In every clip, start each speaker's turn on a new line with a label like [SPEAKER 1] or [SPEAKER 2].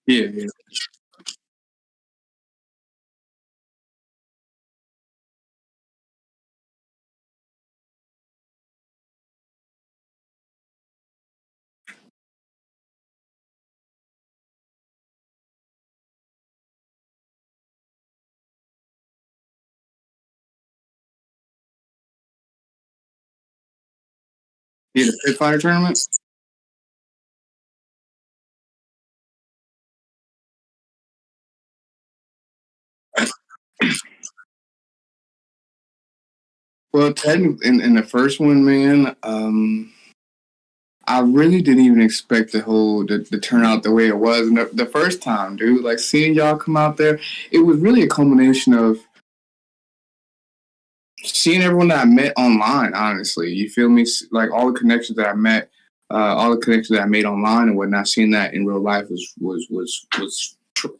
[SPEAKER 1] Yeah, yeah. Yeah, the pit fire tournament. Well, technically, in the first one, man, I really didn't even expect the turnout the way it was the first time, dude. Like seeing y'all come out there, it was really a culmination of seeing everyone that I met online. Honestly, you feel me? Like all the connections that I met, all the connections that I made online and whatnot. Seeing that in real life was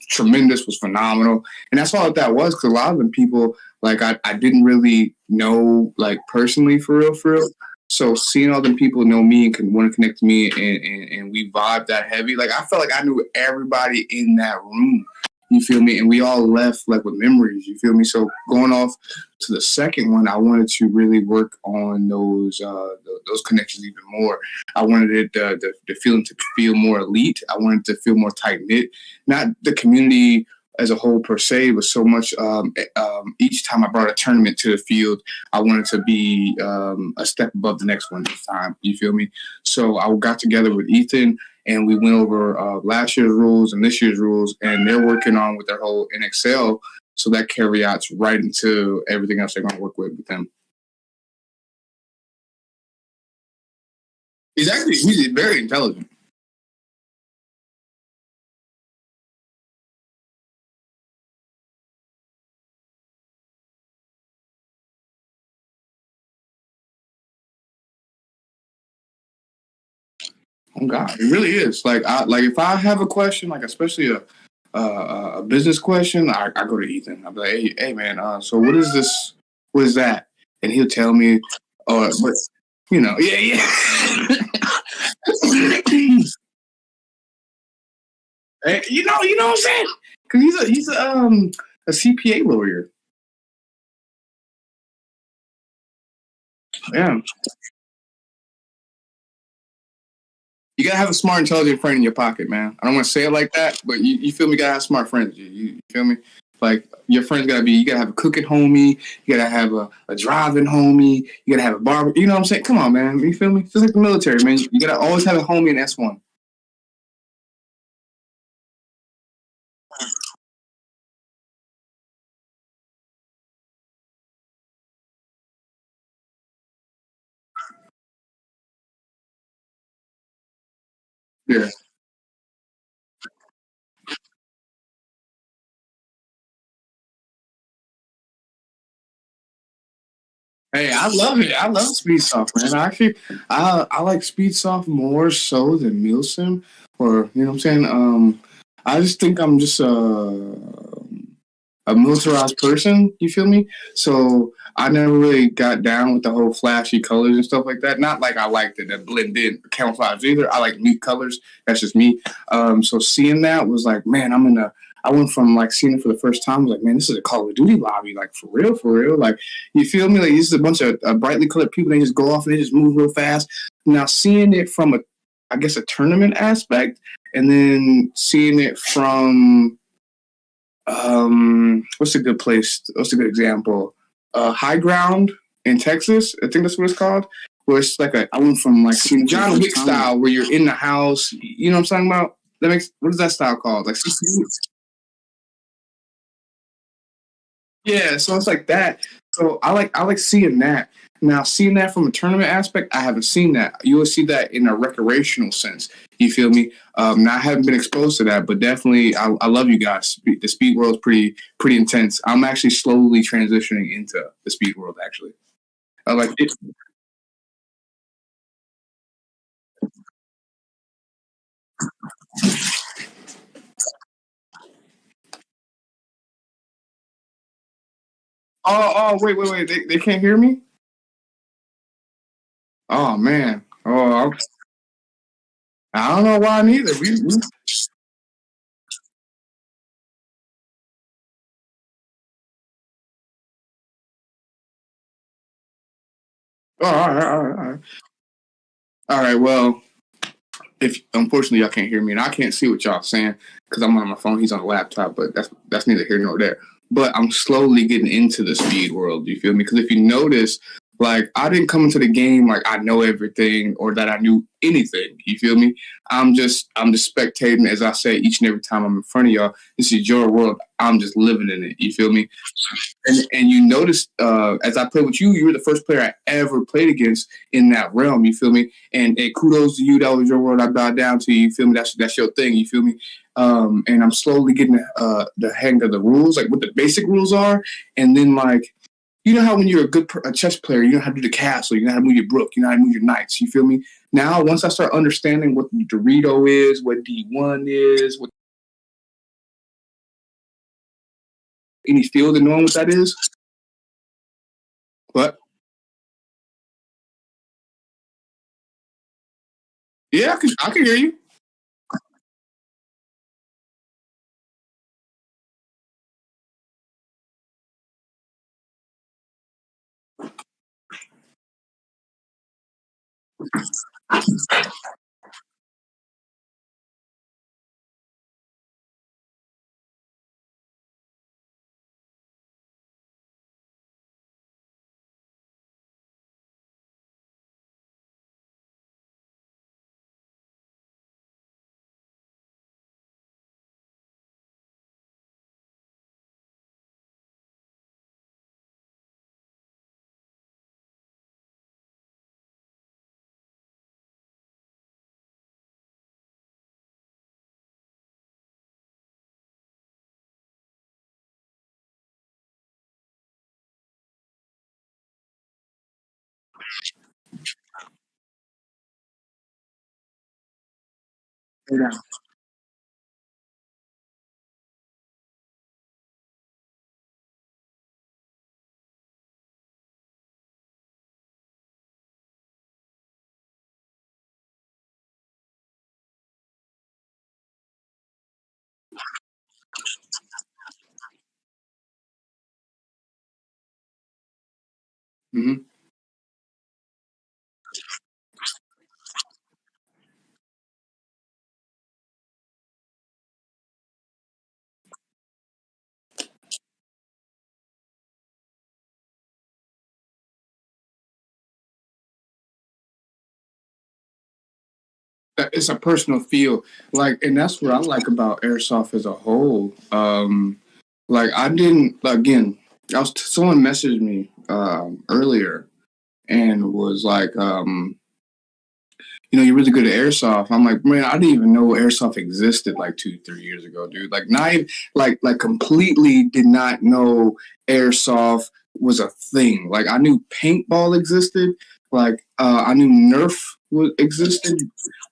[SPEAKER 1] tremendous, was phenomenal, and that's all that was. Because a lot of them people like I didn't really know like personally for real, for real. So seeing all them people know me and can want to connect to me and we vibe that heavy, like I felt like I knew everybody in that room. You feel me? And we all left like with memories. You feel me? So going off to the second one, I wanted to really work on those connections even more. I wanted the feeling to feel more elite. I wanted to feel more tight knit. Not the community as a whole per se, but so much. Each time I brought a tournament to the field, I wanted to be a step above the next one this time. You feel me? So I got together with Ethan and we went over last year's rules and this year's rules, and they're working on with their whole NXL, so that caveats right into everything else they're going to work with them. He's very intelligent. Oh God, it really is. Like if I have a question, like especially a business question, I go to Ethan. I'm like, hey man, so what is this? What is that? And he'll tell me, but yeah, yeah. Hey, you know what I'm saying? Because he's a CPA lawyer. Yeah, you gotta have a smart, intelligent friend in your pocket, man. I don't want to say it like that, but you feel me? You gotta have smart friends. You feel me? Like your friends gotta be. You gotta have a cooking homie. You gotta have a driving homie. You gotta have a barber. You know what I'm saying? Come on, man. You feel me? Just like the military, man. You gotta always have a homie in S1. Yeah. Hey, I love it. I love Speed Soft, man. I like Speed Soft more so than Milsim, or you know what I'm saying. I just think I'm just a militarized person. You feel me? So I never really got down with the whole flashy colors and stuff like that. Not like I liked it that blend in camouflage either. I like neat colors. That's just me. So seeing that was like, man, I went from like seeing it for the first time. I was like, man, this is a Call of Duty lobby, like for real, for real. Like you feel me? Like this is a bunch of brightly colored people. They just go off and they just move real fast. Now seeing it from I guess, a tournament aspect, and then seeing it from what's a good place? What's a good example? High Ground in Texas. I think that's what it's called. Where it's like I went from like John Wick style, where you're in the house. You know what I'm talking about? What is that style called? Like yeah, so it's like that. So I like seeing that. Now seeing that from a tournament aspect, I haven't seen that. You will see that in a recreational sense. You feel me? Now I haven't been exposed to that, but definitely I love you guys. The speed world is pretty intense. I'm actually slowly transitioning into the speed world. Actually, I like it. Wait. They can't hear me. Oh man. I don't know why neither. All right. Well, if unfortunately y'all can't hear me and I can't see what y'all saying because I'm on my phone, he's on the laptop, but that's neither here nor there. But I'm slowly getting into the speed world. You feel me? Because if you notice, like I didn't come into the game like I know everything or that I knew anything. You feel me? I'm just spectating, as I say each and every time I'm in front of y'all. This is your world. I'm just living in it. You feel me? And you notice as I played with you, you were the first player I ever played against in that realm. You feel me? And kudos to you. That was your world. I bowed down to you. You feel me? That's your thing. You feel me? And I'm slowly getting the hang of the rules, like what the basic rules are, and then like. You know how when you're a chess player, you know how to do the castle, you know how to move your brook, you know how to move your knights, you feel me? Now, once I start understanding what the Dorito is, what D1 is, what any field and knowing what that is, but yeah, I can hear you. Yeah. Mm-hmm. It's a personal feel, like, and that's what I like about airsoft as a whole. Like I didn't again. Someone messaged me earlier and was like, you're really good at airsoft. I'm like, man, I didn't even know airsoft existed like 2, 3 years ago, dude. Like, not even, like completely did not know airsoft was a thing. Like, I knew paintball existed. Like, I knew Nerf existed,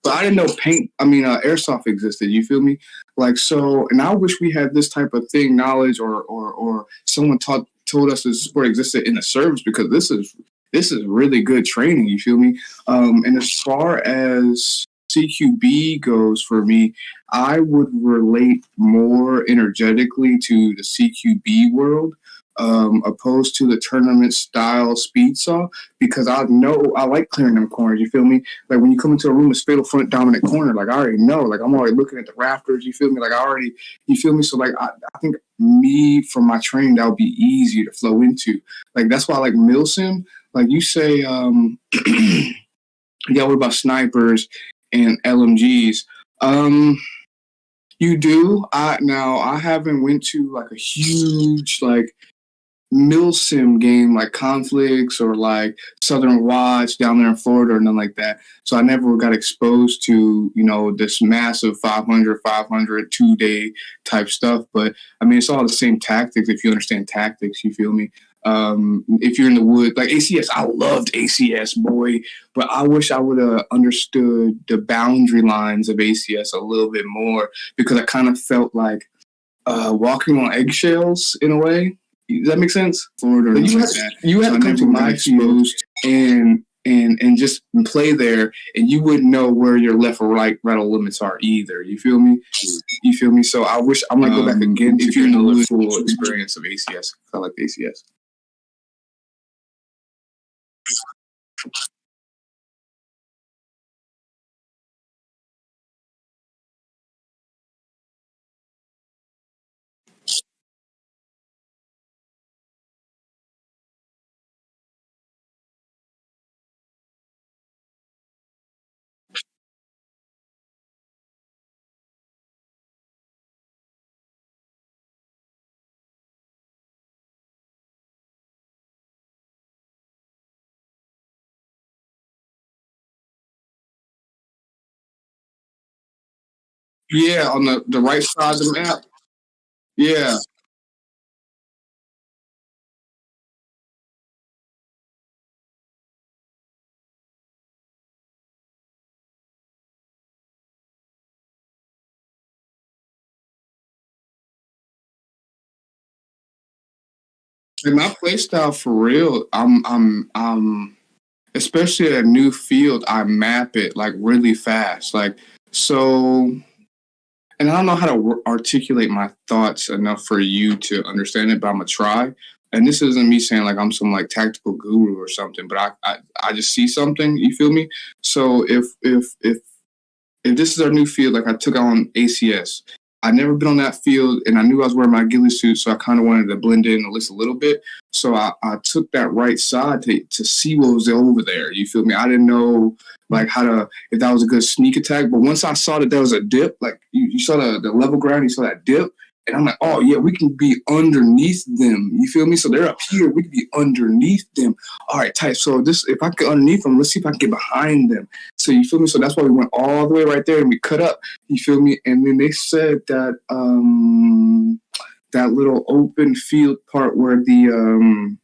[SPEAKER 1] but I didn't know airsoft existed. You feel me? Like, so, and I wish we had this type of thing, knowledge, or someone told us this sport existed in the service because this is really good training. You feel me? And as far as CQB goes for me, I would relate more energetically to the CQB world opposed to the tournament style speed saw because I know I like clearing them corners. You feel me? Like when you come into a room, it's fatal front dominant corner. Like I already know. Like I'm already looking at the rafters. You feel me? Like you feel me? So like I think me from my training that would be easier to flow into. Like that's why I like Milsim. Like you say, yeah, what about snipers and LMGs? You do. I haven't went to like a huge like milsim game like conflicts or like Southern Watch down there in Florida or nothing like that. So I never got exposed to, this massive 500 2-day type stuff. But I mean, it's all the same tactics if you understand tactics, you feel me? If you're in the wood, like ACS, I loved ACS, boy, but I wish I would have understood the boundary lines of ACS a little bit more because I kind of felt like walking on eggshells in a way. Does that make sense? Florida, you had to come to my exposed and just play there, and you wouldn't know where your left or right rattle limits are either. You feel me? You feel me? So I wish I'm gonna go back again if you're in the full experience of ACS. I like ACS. Yeah, on the right side of the map. Yeah. In my play style for real, I'm especially at a new field, I map it like really fast. Like so, and I don't know how to articulate my thoughts enough for you to understand it, but I'm gonna try. And this isn't me saying like I'm some like tactical guru or something, but I just see something. You feel me? So if this is our new field, like I took on ACS, I'd never been on that field, and I knew I was wearing my ghillie suit, so I kind of wanted to blend in at least a little bit. So I took that right side to see what was over there. You feel me? I didn't know like how to if that was a good sneak attack, but once I saw that there was a dip, like you saw the level ground, you saw that dip, and I'm like, oh yeah, we can be underneath them. You feel me? So they're up here, we can be underneath them. All right, tight. So this, if I get underneath them, let's see if I can get behind them. So you feel me? So that's why we went all the way right there and we cut up. You feel me? And then they said that that little open field part where the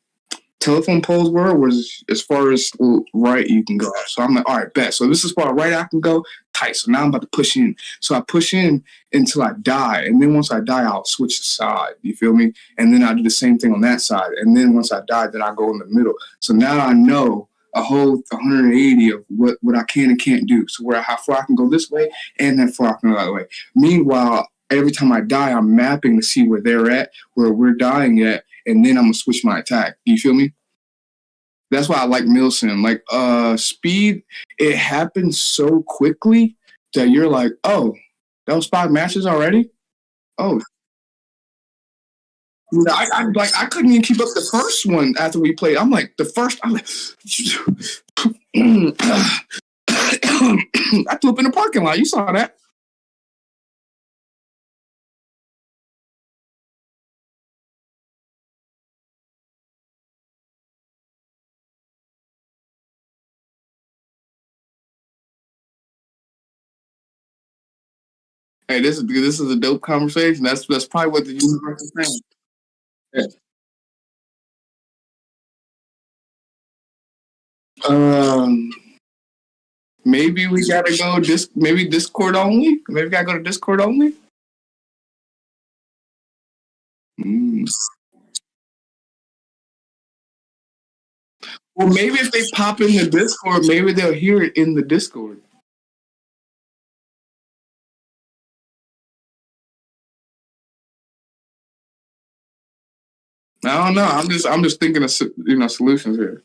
[SPEAKER 1] telephone poles was as far as right you can go. So I'm like, all right, bet. So this is far right I can go. Tight. So now I'm about to push in. So I push in until I die. And then once I die, I'll switch the side. You feel me? And then I do the same thing on that side. And then once I die, then I go in the middle. So now I know a whole 180 of what I can and can't do. So how far I can go this way and how far I can go that way. Meanwhile, every time I die, I'm mapping to see where they're at, where we're dying at, and then I'm gonna switch my attack. You feel me? That's why I like Milsim. Like speed, it happens so quickly that you're like, oh, that was 5 matches already? Oh, I couldn't even keep up the first one after we played. I'm like the first. I'm like, I threw up in the parking lot. You saw that? Hey, this is a dope conversation. That's probably what the universe is saying. Yeah. Um, maybe we gotta go maybe Discord only. Maybe we gotta go to Discord only. Mm. Well, maybe if they pop in the Discord, maybe they'll hear it in the Discord. I don't know. I'm just thinking of solutions here.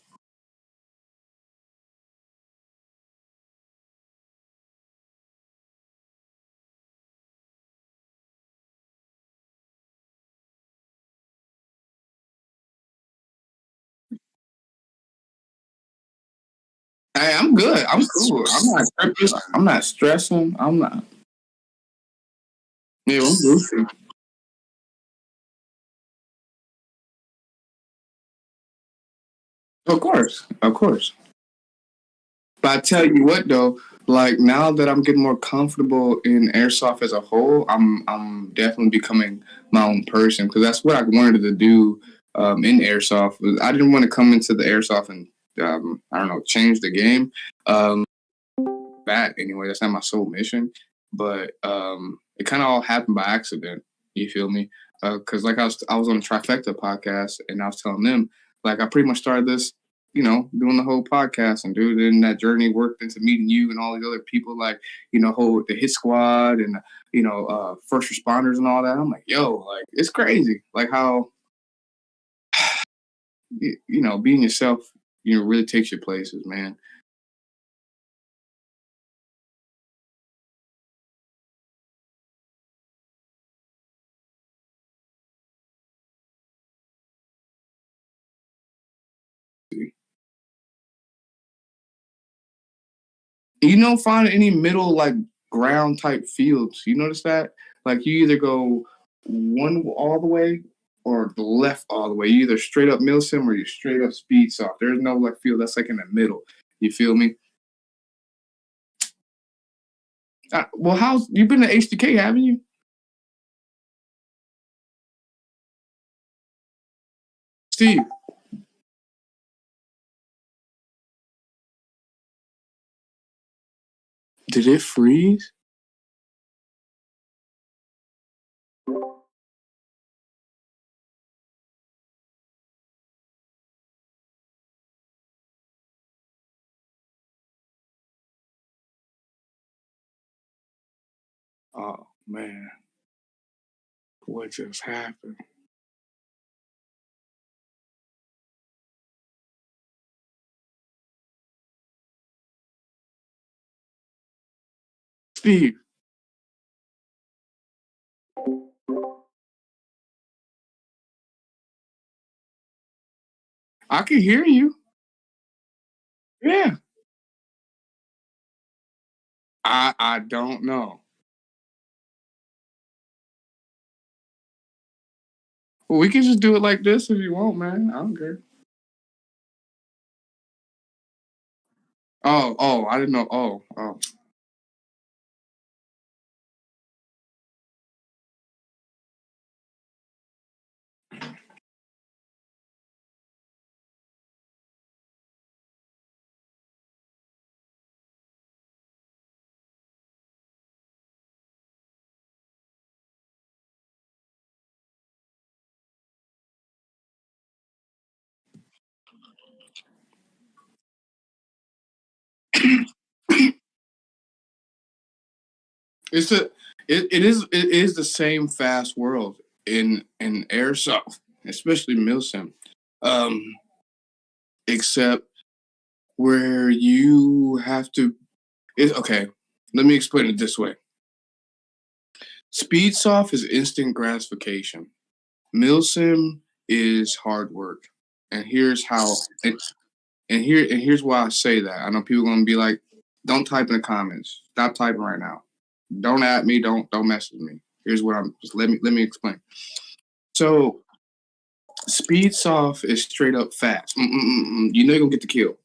[SPEAKER 1] Hey, I'm good. I'm cool. I'm not tripping. I'm not stressing. I'm not. Yeah, I'm goofy. Of course, of course. But I tell you what, though, like now that I'm getting more comfortable in airsoft as a whole, I'm definitely becoming my own person because that's what I wanted to do in airsoft. I didn't want to come into the airsoft and I don't know change the game. That anyway, that's not my sole mission. But it kind of all happened by accident. You feel me? Because like I was on the Trifecta podcast and I was telling them like I pretty much started this doing the whole podcast and dude, then that journey worked into meeting you and all these other people like, whole the hit squad and first responders and all that. I'm like, yo, like it's crazy. Like how being yourself really takes you places, man. You don't find any middle like ground type fields. You notice that? Like you either go one all the way or the left all the way. You either straight up milsim or you straight up speed soft. There's no like field that's like in the middle. You feel me? Well, how's you've been to HDK, haven't you? Steve, did it freeze? Oh man, what just happened? Steve, I can hear you. Yeah. I don't know. Well, we can just do it like this if you want, man. I don't care. Oh, I didn't know. Oh. It's a it is the same fast world in airsoft, especially milsim. Um, except where you have to. Okay, let me explain it this way. Speed soft is instant gratification. Milsim is hard work, and here's how. And here's why I say that. I know people are gonna be like, "Don't type in the comments. Stop typing right now. Don't at me. Don't mess with me." Here's what I'm. Just let me explain. So speed soft is straight up fast. You know you're gonna get the kill.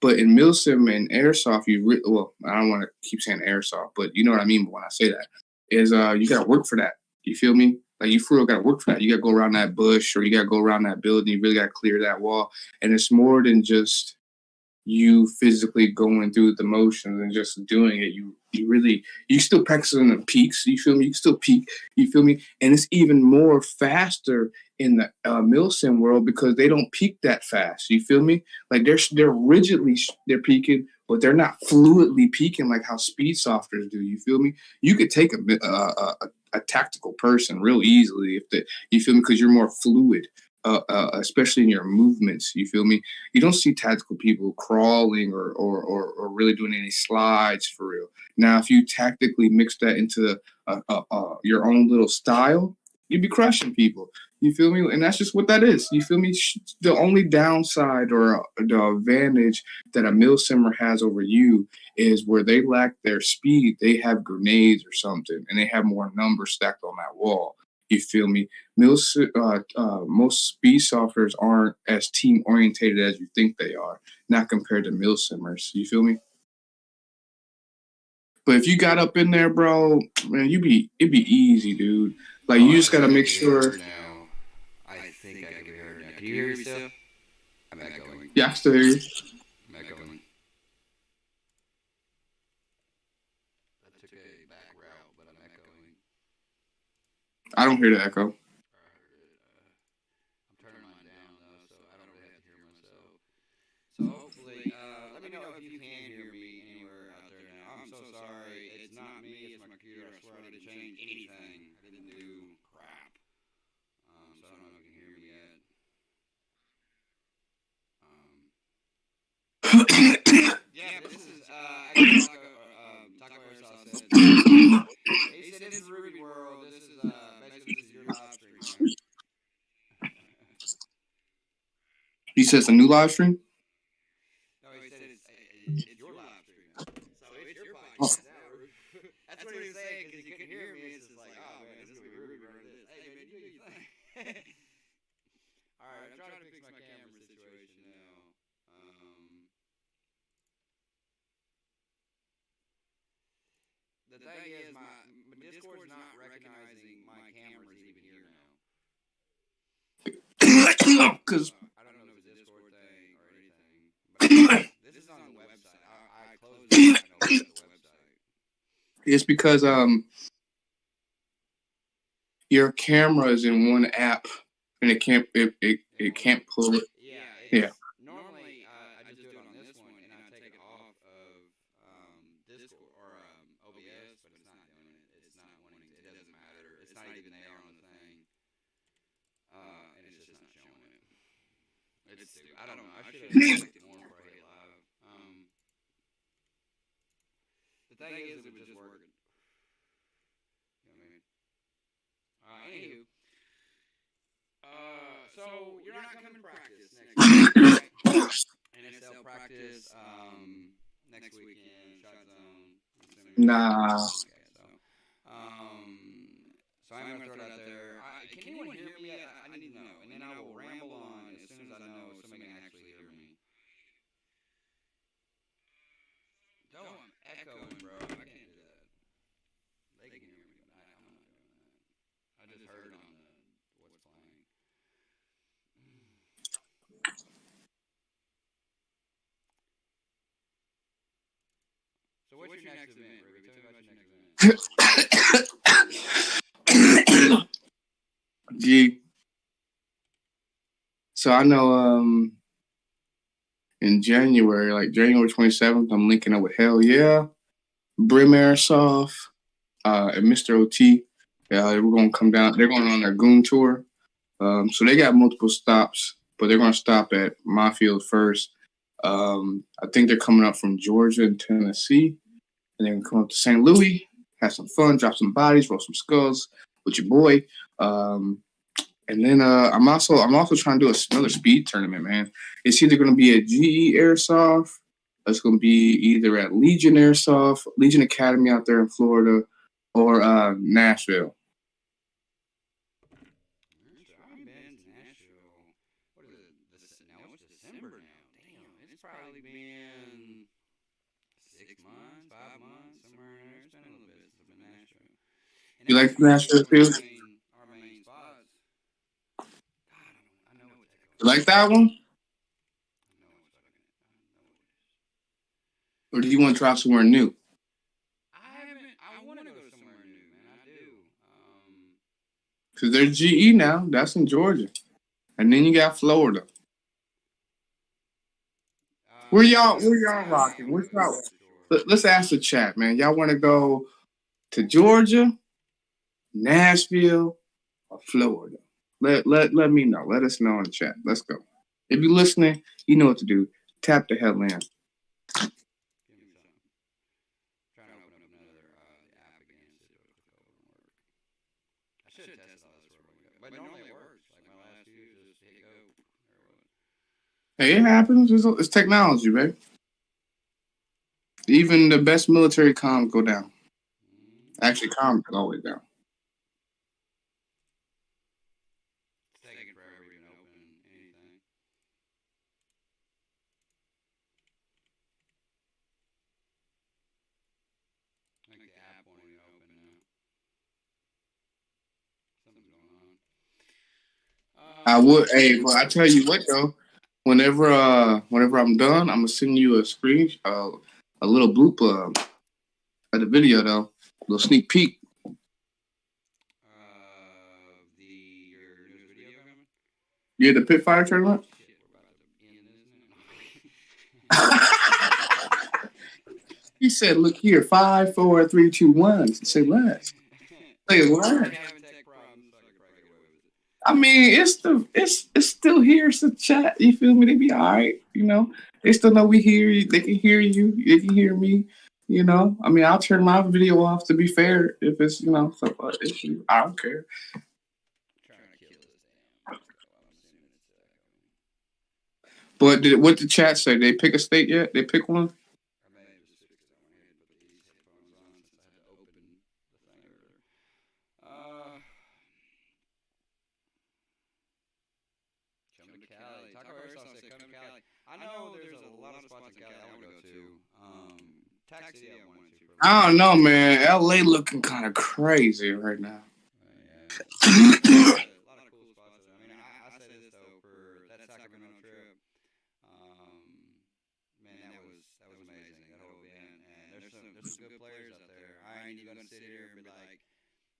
[SPEAKER 1] But in milsim and airsoft, well, I don't want to keep saying airsoft, but you know what I mean when I say that is you gotta work for that. You feel me? Like you for real gotta work for that. You gotta go around that bush or you gotta go around that building. You really gotta clear that wall. And it's more than just you physically going through the motions and just doing it. You really you still practicing the peaks. You feel me? You can still peak. You feel me? And it's even more faster in the milsim world because they don't peak that fast. You feel me? Like they're rigidly they're peaking, but they're not fluidly peaking like how speed softers do. You feel me? You could take a tactical person real easily if the you feel me because you're more fluid. Especially in your movements, you feel me? You don't see tactical people crawling or really doing any slides for real. Now, if you tactically mix that into your own little style, you'd be crushing people. You feel me? And that's just what that is. You feel me? The only downside or the advantage that a mill simmer has over you is where they lack their speed, they have grenades or something, and they have more numbers stacked on that wall. You feel me? Most speed softwares aren't as team orientated as you think they are, not compared to mill simmers. You feel me? But if you got up in there, bro, man, it'd be easy, dude. Like you just gotta make sure.
[SPEAKER 2] Now, I think I can be heard now. Can you hear me still? I'm echoing.
[SPEAKER 1] Yeah, I still hear you.
[SPEAKER 2] I'm echoing. I took a back route, but I'm echoing.
[SPEAKER 1] I don't hear the echo.
[SPEAKER 2] I heard it. I'm turning mine down though, so I don't really have to hear myself. So hopefully, let me know if you can hear me anywhere out there now. I'm so sorry. It's not me. It's my computer. I swear I didn't change anything. I didn't do crap. So I don't know if you can hear me yet. Um,
[SPEAKER 1] said it's a new live stream?
[SPEAKER 2] No, he said it's your live stream. So it's your podcast now. That's what he was saying, because you could hear me. It's just like, oh, man, this is going to be Ruby running this. Hey, man, you do your thing. All right, I'm trying to fix my camera situation now. The thing is, my Discord's not recognizing my cameras even here now.
[SPEAKER 1] Because
[SPEAKER 2] I don't know if it's a Discord thing or anything. But this is on the website. I closed it and I opened the website.
[SPEAKER 1] it's because your camera is in one app and it can't pull it. Yeah.
[SPEAKER 2] Normally, I just do it on this one and I take it off of Discord or OBS, but it's not doing it. It's not wanting to. It doesn't matter. It's not even there on the thing. And it's just not showing it. It's stupid. I don't know. I should have clicked more before I hit live. The thing is, it was just working. You know what I mean? Anywho. So you're not coming to practice next week, right? NSL practice next weekend, Shot Zone.
[SPEAKER 1] Nah.
[SPEAKER 2] Okay, so I'm gonna throw it out there. Can anyone hear me? I need to know, and then I will ramble on as soon as I know if somebody can actually hear me. Don't, I'm echoing, bro. I can't do that. They can hear me, but I'm not doing that. I just heard on what's playing. So what's your next event, Ruby? Tell me about your next event.
[SPEAKER 1] Gee. So I know in January, like January 27th, I'm linking up with Hell Yeah, Brim Airsoft, and Mr. OT. We're gonna come down. They're going on their goon tour. So they got multiple stops, but they're gonna stop at my field first. I think they're coming up from Georgia and Tennessee, and they're gonna come up to St. Louis, have some fun, drop some bodies, roll some skulls with your boy. And then I'm also trying to do another speed tournament, man. It's either going to be at GE Airsoft, or it's going to be either at Legion Airsoft, Legion Academy out there in Florida, or Nashville.
[SPEAKER 2] I've been to Nashville. What is it? Now it's December now. Damn, it's probably been 6 months, 5 months, somewhere in there. It's been a little bit since I've been to Nashville. And
[SPEAKER 1] You like Nashville too?
[SPEAKER 2] Our main spots. God, I know it's echoing.
[SPEAKER 1] You like that one? Or do you want to try somewhere new?
[SPEAKER 2] I want to go somewhere new, man. I do.
[SPEAKER 1] Because there's GE now. That's in Georgia. And then you got Florida. Where y'all rocking? Let's ask the chat, man. Y'all want to go to Georgia, Nashville, or Florida? Let me know. Let us know in the chat. Let's go. If you're listening, you know what to do. Tap the hell in. Hey, it happens. It's technology, babe. Even the best military comms go down. Actually, comms go always down.
[SPEAKER 2] It's taking forever to even open anything. I think the app won't even open now. Something's going on.
[SPEAKER 1] I would, but I tell you what though. Whenever I'm done, I'm gonna send you a screen, a little bloop of the video though, a little sneak peek.
[SPEAKER 2] Your newest video coming?
[SPEAKER 1] Yeah, the pit fire tournament.
[SPEAKER 2] Shit, we're about to end, isn't it?
[SPEAKER 1] He said, "Look here, 5, 4, 3, 2, 1." Say what? Say what? I mean, it's still here. It's the chat. You feel me? They be all right. You know, they still know we hear you. They can hear you. They can hear me. You know, I mean, I'll turn my video off to be fair. If it's some issue, I don't care. But what the chat say? They pick a state yet? They pick one?
[SPEAKER 2] I may have just fixed that one here, put these headphones on since I had to open the thing earlier. Come to Cali. Taco Airsoft said, come to Cali. I know there's a lot of spots in Cali I want to go to. Tax City I wanted to.
[SPEAKER 1] I don't know, man. LA looking kind of crazy right now.
[SPEAKER 2] Yeah. A lot of cool spots. I mean, I say this though, for that Sacramento trip, man, that was amazing. That whole event, and there's some good players out there. I ain't even gonna sit here and be like,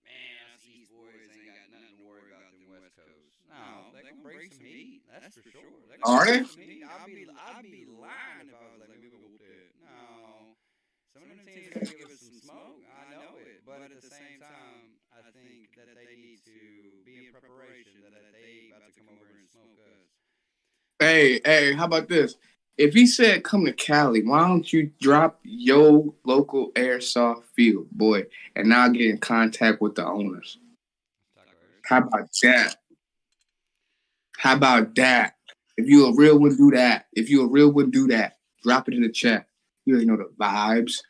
[SPEAKER 2] man, us East boys ain't got nothing to worry about than West Coast. No, they gonna bring some heat. That's for sure.
[SPEAKER 1] Are they?
[SPEAKER 2] I'd be lying if I was like, let me go whoop that. No. Some of them teams are going to give us some smoke. I know it. But at the same time, I think that they need to be in preparation that they about to come over and smoke us.
[SPEAKER 1] Hey, how about this? If he said come to Cali, why don't you drop your local airsoft field, boy, and now get in contact with the owners? How about that? How about that? If you a real one, do that. If you a real one, do that. Drop it in the chat. You already know the vibes.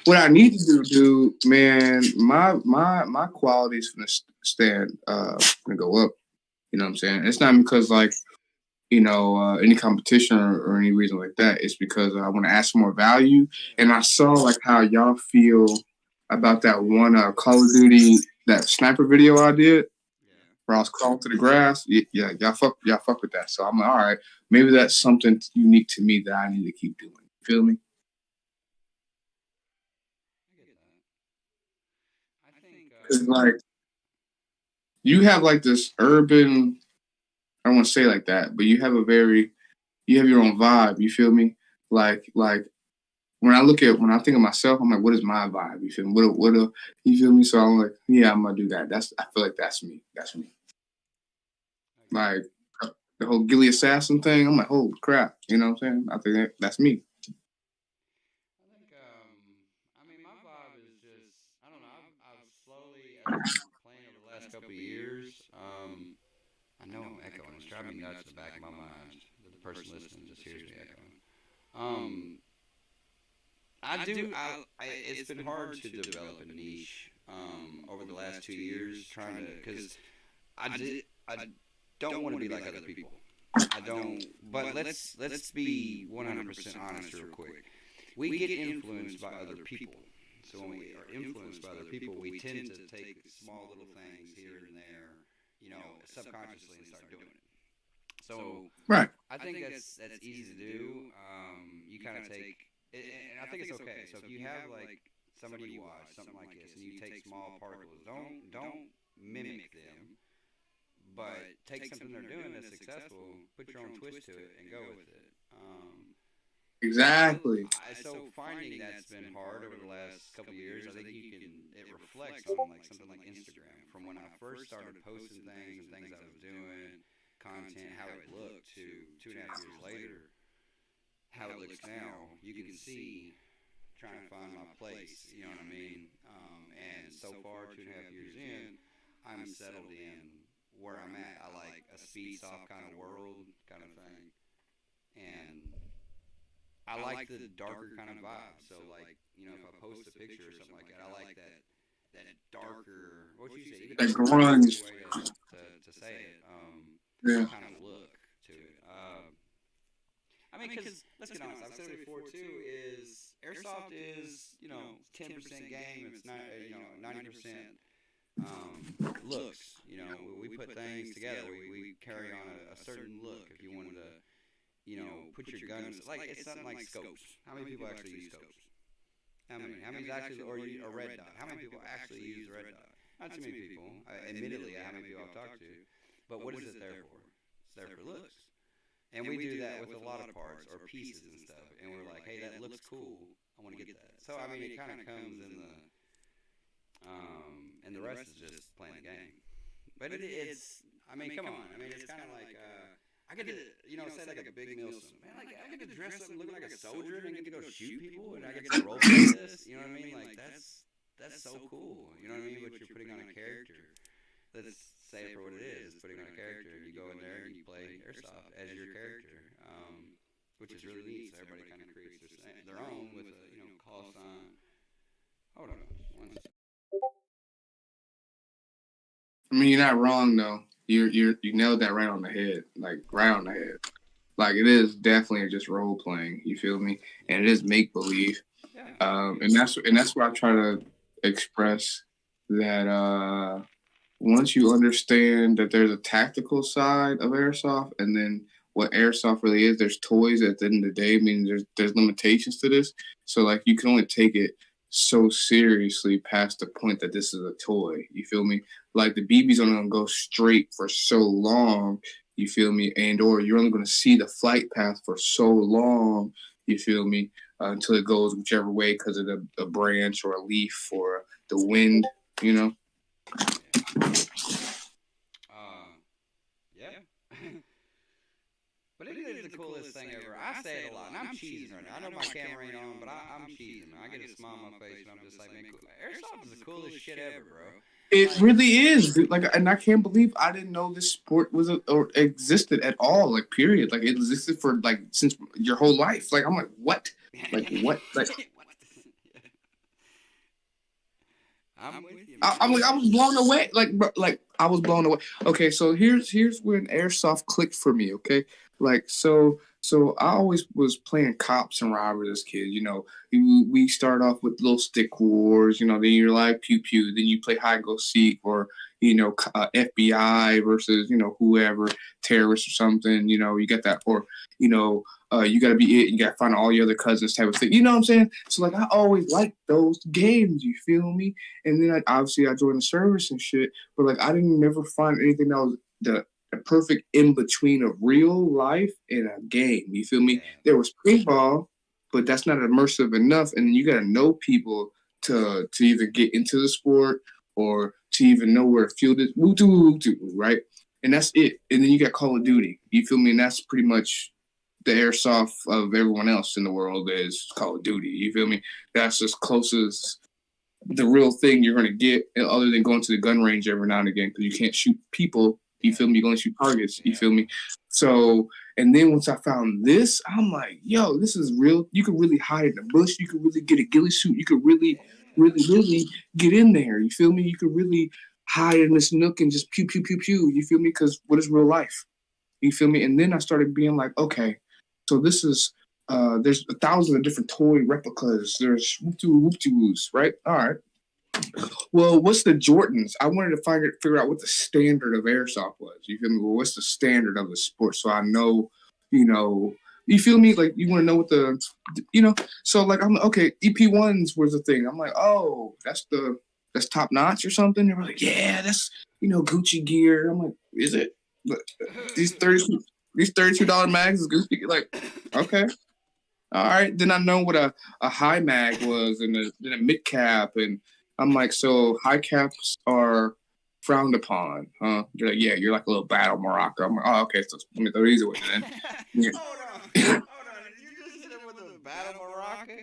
[SPEAKER 1] What I need to do, dude, man, my quality's gonna go up. You know what I'm saying? It's not because like, any competition or any reason like that. It's because I want to add some more value. And I saw like how y'all feel about that one Call of Duty, that sniper video I did. Where I was crawling to the grass, yeah, y'all fuck with that. So I'm like, all right, maybe that's something unique to me that I need to keep doing. You feel me?
[SPEAKER 2] I think
[SPEAKER 1] because like you have like this urban, I don't want to say like that, but you have your own vibe. You feel me? Like when I think of myself, I'm like, what is my vibe? You feel me? You feel me? So I'm like, yeah, I'm gonna do that. I feel like that's me. That's me. Like the whole Gilly Assassin thing, I'm like, holy crap. You know what I'm saying? I think that's me.
[SPEAKER 2] I mean, my vibe is just, I don't know, I've slowly, as I've been playing over the last couple of years, I know I'm echoing. It's driving me nuts in the back of my mind that the person listening just hears me echoing. It's been hard to develop a niche over the last 2 years, because I don't want to be like other people. I don't. But let's be 100% honest real quick. We get influenced by other people. So when we are influenced by other people, we tend to take small little things here and there, subconsciously and start doing it. So
[SPEAKER 1] right.
[SPEAKER 2] I think that's easy to do. You kind of take, and I think it's okay. So if you have like somebody you watch, something like this, and you take small particles, don't mimic them. But take something they're doing that's successful, put your own twist to it, and go with it.
[SPEAKER 1] Exactly.
[SPEAKER 2] So finding that's been hard over the last couple of years. I think it reflects on like something like Instagram. From when I first started posting things and things I was doing, content, how it looked to 2.5 years later, how it looks now. You can see trying to find my place. You know what I mean? And so far, 2.5 years in, I'm settled in where I'm at. I like a speed soft kind of world kind of thing, and I like the darker kind of vibe. So like, if I post a picture or something like that, I like that darker, what you say,
[SPEAKER 1] that grunge
[SPEAKER 2] way to say it, kind of look to it. I mean, because let's get honest, I've said it before too, is Airsoft is 10% game, it's not 90% looks. We put things together. We carry on a certain look. If you wanted to, put your guns, like it's something like scopes. How many people actually use scopes? How many actually, or a red dot? How many people actually use red dot? Not too many people. Admittedly, how many people I've talked to. But what is it there for? It's there for looks. And we do that with a lot of parts or pieces and stuff. And we're like, hey, that looks cool. I want to get that. So I mean, it kind of comes in the. And the rest is just playing the game. But it's, I mean, come on. I mean, it's kind of like, I get to, say like a big meal something. Man, like, I get to dress up and look like a soldier and I get to go shoot people and I get to role play this. You know what I mean? Like, that's so cool. You know what I mean? What you're putting on a character that's say it for what it is. It's putting on a character. You go in there and you play Airsoft as your character, which is really neat. So everybody kind of creates their own with a call sign. Hold on.
[SPEAKER 1] I mean, you're not wrong though. You nailed that right on the head, like right on the head. Like it is definitely just role playing. You feel me? And it is make believe. And that's what I try to express that once you understand that there's a tactical side of airsoft, and then what airsoft really is, there's toys at the end of the day. I mean, there's limitations to this, so like you can only take it so seriously past the point that this is a toy. You feel me? Like the BB's only gonna go straight for so long. You feel me? And or you're only gonna see the flight path for so long. You feel me? Until it goes whichever way because of a branch or a leaf or the wind. You know.
[SPEAKER 2] Yeah. But it is the coolest thing ever. I say it a lot, and I'm cheesing right now. I know my camera ain't on, but I'm cheesing. I get a smile on my face, and I'm just like, man, Airsoft is the coolest shit ever, bro.
[SPEAKER 1] It really is. Like, and I can't believe I didn't know this sport was or existed at all. Like, period. Like, it existed for like since your whole life. Like, I'm like, what? Like, what? Like,
[SPEAKER 2] I'm with you.
[SPEAKER 1] I was blown away. Like, bro, like I was blown away. Okay, so here's when airsoft clicked for me. Okay, like so I always was playing cops and robbers as kids. You know, we start off with little stick wars. You know, then you're like pew pew. Then you play hide go seek or FBI versus whoever terrorist or something. You know, you get that or you got to be it. You got to find all your other cousins type of thing. You know what I'm saying? So, like, I always liked those games. You feel me? And then, obviously, I joined the service and shit. But, like, I didn't never find anything that was the perfect in-between of real life and a game. You feel me? There was paintball, but that's not immersive enough. And then you got to know people to either get into the sport or to even know where the field is. Right? And that's it. And then you got Call of Duty. You feel me? And that's pretty much the airsoft of everyone else in the world is Call of Duty. You feel me? That's as close as the real thing you're going to get, other than going to the gun range every now and again, because you can't shoot people. You feel me? You can only shoot targets. You feel me? So, and then once I found this, I'm like, yo, this is real. You could really hide in the bush. You could really get a ghillie suit. You could really, really, really get in there. You feel me? You could really hide in this nook and just pew, pew, pew, pew. You feel me? Because what is real life? You feel me? And then I started being like, okay, so this is, there's 1,000 of different toy replicas. There's whoop-de-woos, right? All right. Well, what's the Jordans? I wanted to figure out what the standard of airsoft was. You feel me? Well, what's the standard of the sport? So I know, you feel me? Like, you want to know what so like, I'm like, okay, EP1s was the thing. I'm like, oh, that's top notch or something? They were like, yeah, that's, Gucci gear. I'm like, is it? But these $32 mags is Gucci. Like, okay. All right. Then I know what a high mag was and then a mid cap. And I'm like, so high caps are frowned upon, huh? They're like, yeah, you're like a little battle Morocco. I'm like, oh, okay, so let me throw these away then.
[SPEAKER 2] Yeah. Hold on. Did you just hit him with a battle Morocco?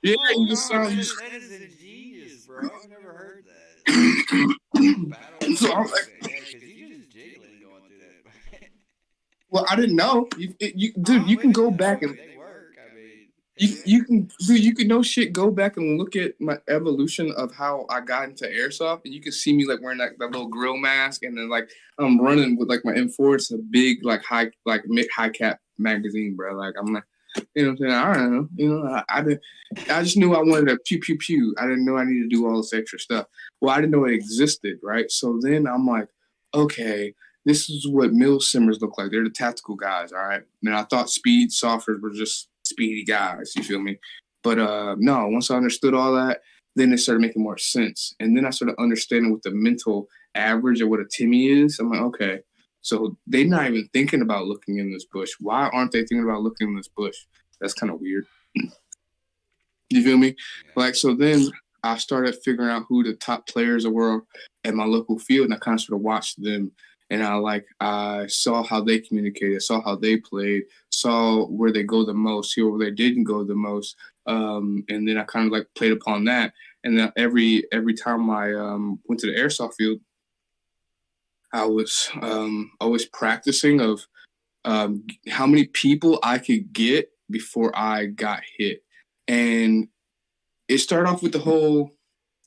[SPEAKER 1] Yeah, you just sound.
[SPEAKER 2] That is ingenious, bro. I've never heard that. Battle
[SPEAKER 1] so I'm like,
[SPEAKER 2] yeah, because you just jiggling going through that.
[SPEAKER 1] Well, I didn't know. You can go back and
[SPEAKER 2] they work. I mean,
[SPEAKER 1] you can no shit go back and look at my evolution of how I got into airsoft, and you can see me like wearing that little grill mask, and then like I'm running with like my M4. It's a big like mid high cap magazine, bro. Like I'm like, you know what I'm saying? I don't know. I just knew I wanted to pew pew pew. I didn't know I needed to do all this extra stuff. Well, I didn't know it existed, right? So then I'm like, okay. This is what mill simmers look like. They're the tactical guys, all right? And I thought speed softeners were just speedy guys, you feel me? But no, once I understood all that, then it started making more sense. And then I started understanding what the mental average of what a Timmy is. I'm like, okay, so they're not even thinking about looking in this bush. Why aren't they thinking about looking in this bush? That's kind of weird. You feel me? Like, so then I started figuring out who the top players were at my local field, and I kind of sort of watched them. And I saw how they communicated, saw how they played, saw where they go the most, see where they didn't go the most. And then I kind of like played upon that. And then every time I went to the airsoft field, I was always practicing of how many people I could get before I got hit. And it started off with the whole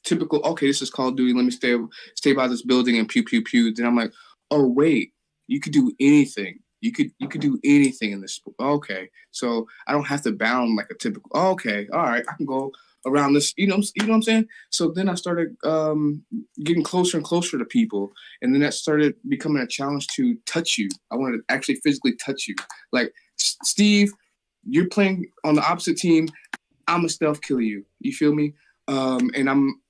[SPEAKER 1] typical, okay, this is Call of Duty. Let me stay by this building and pew pew pew. Then I'm like, oh wait, you could do anything. You could do anything in this sport. Okay, so I don't have to bound like a typical. Okay, all right, I can go around this. You know what I'm saying. So then I started getting closer and closer to people, and then that started becoming a challenge to touch you. I wanted to actually physically touch you. Like Steve, you're playing on the opposite team. I'm a stealth kill you. You feel me? And I'm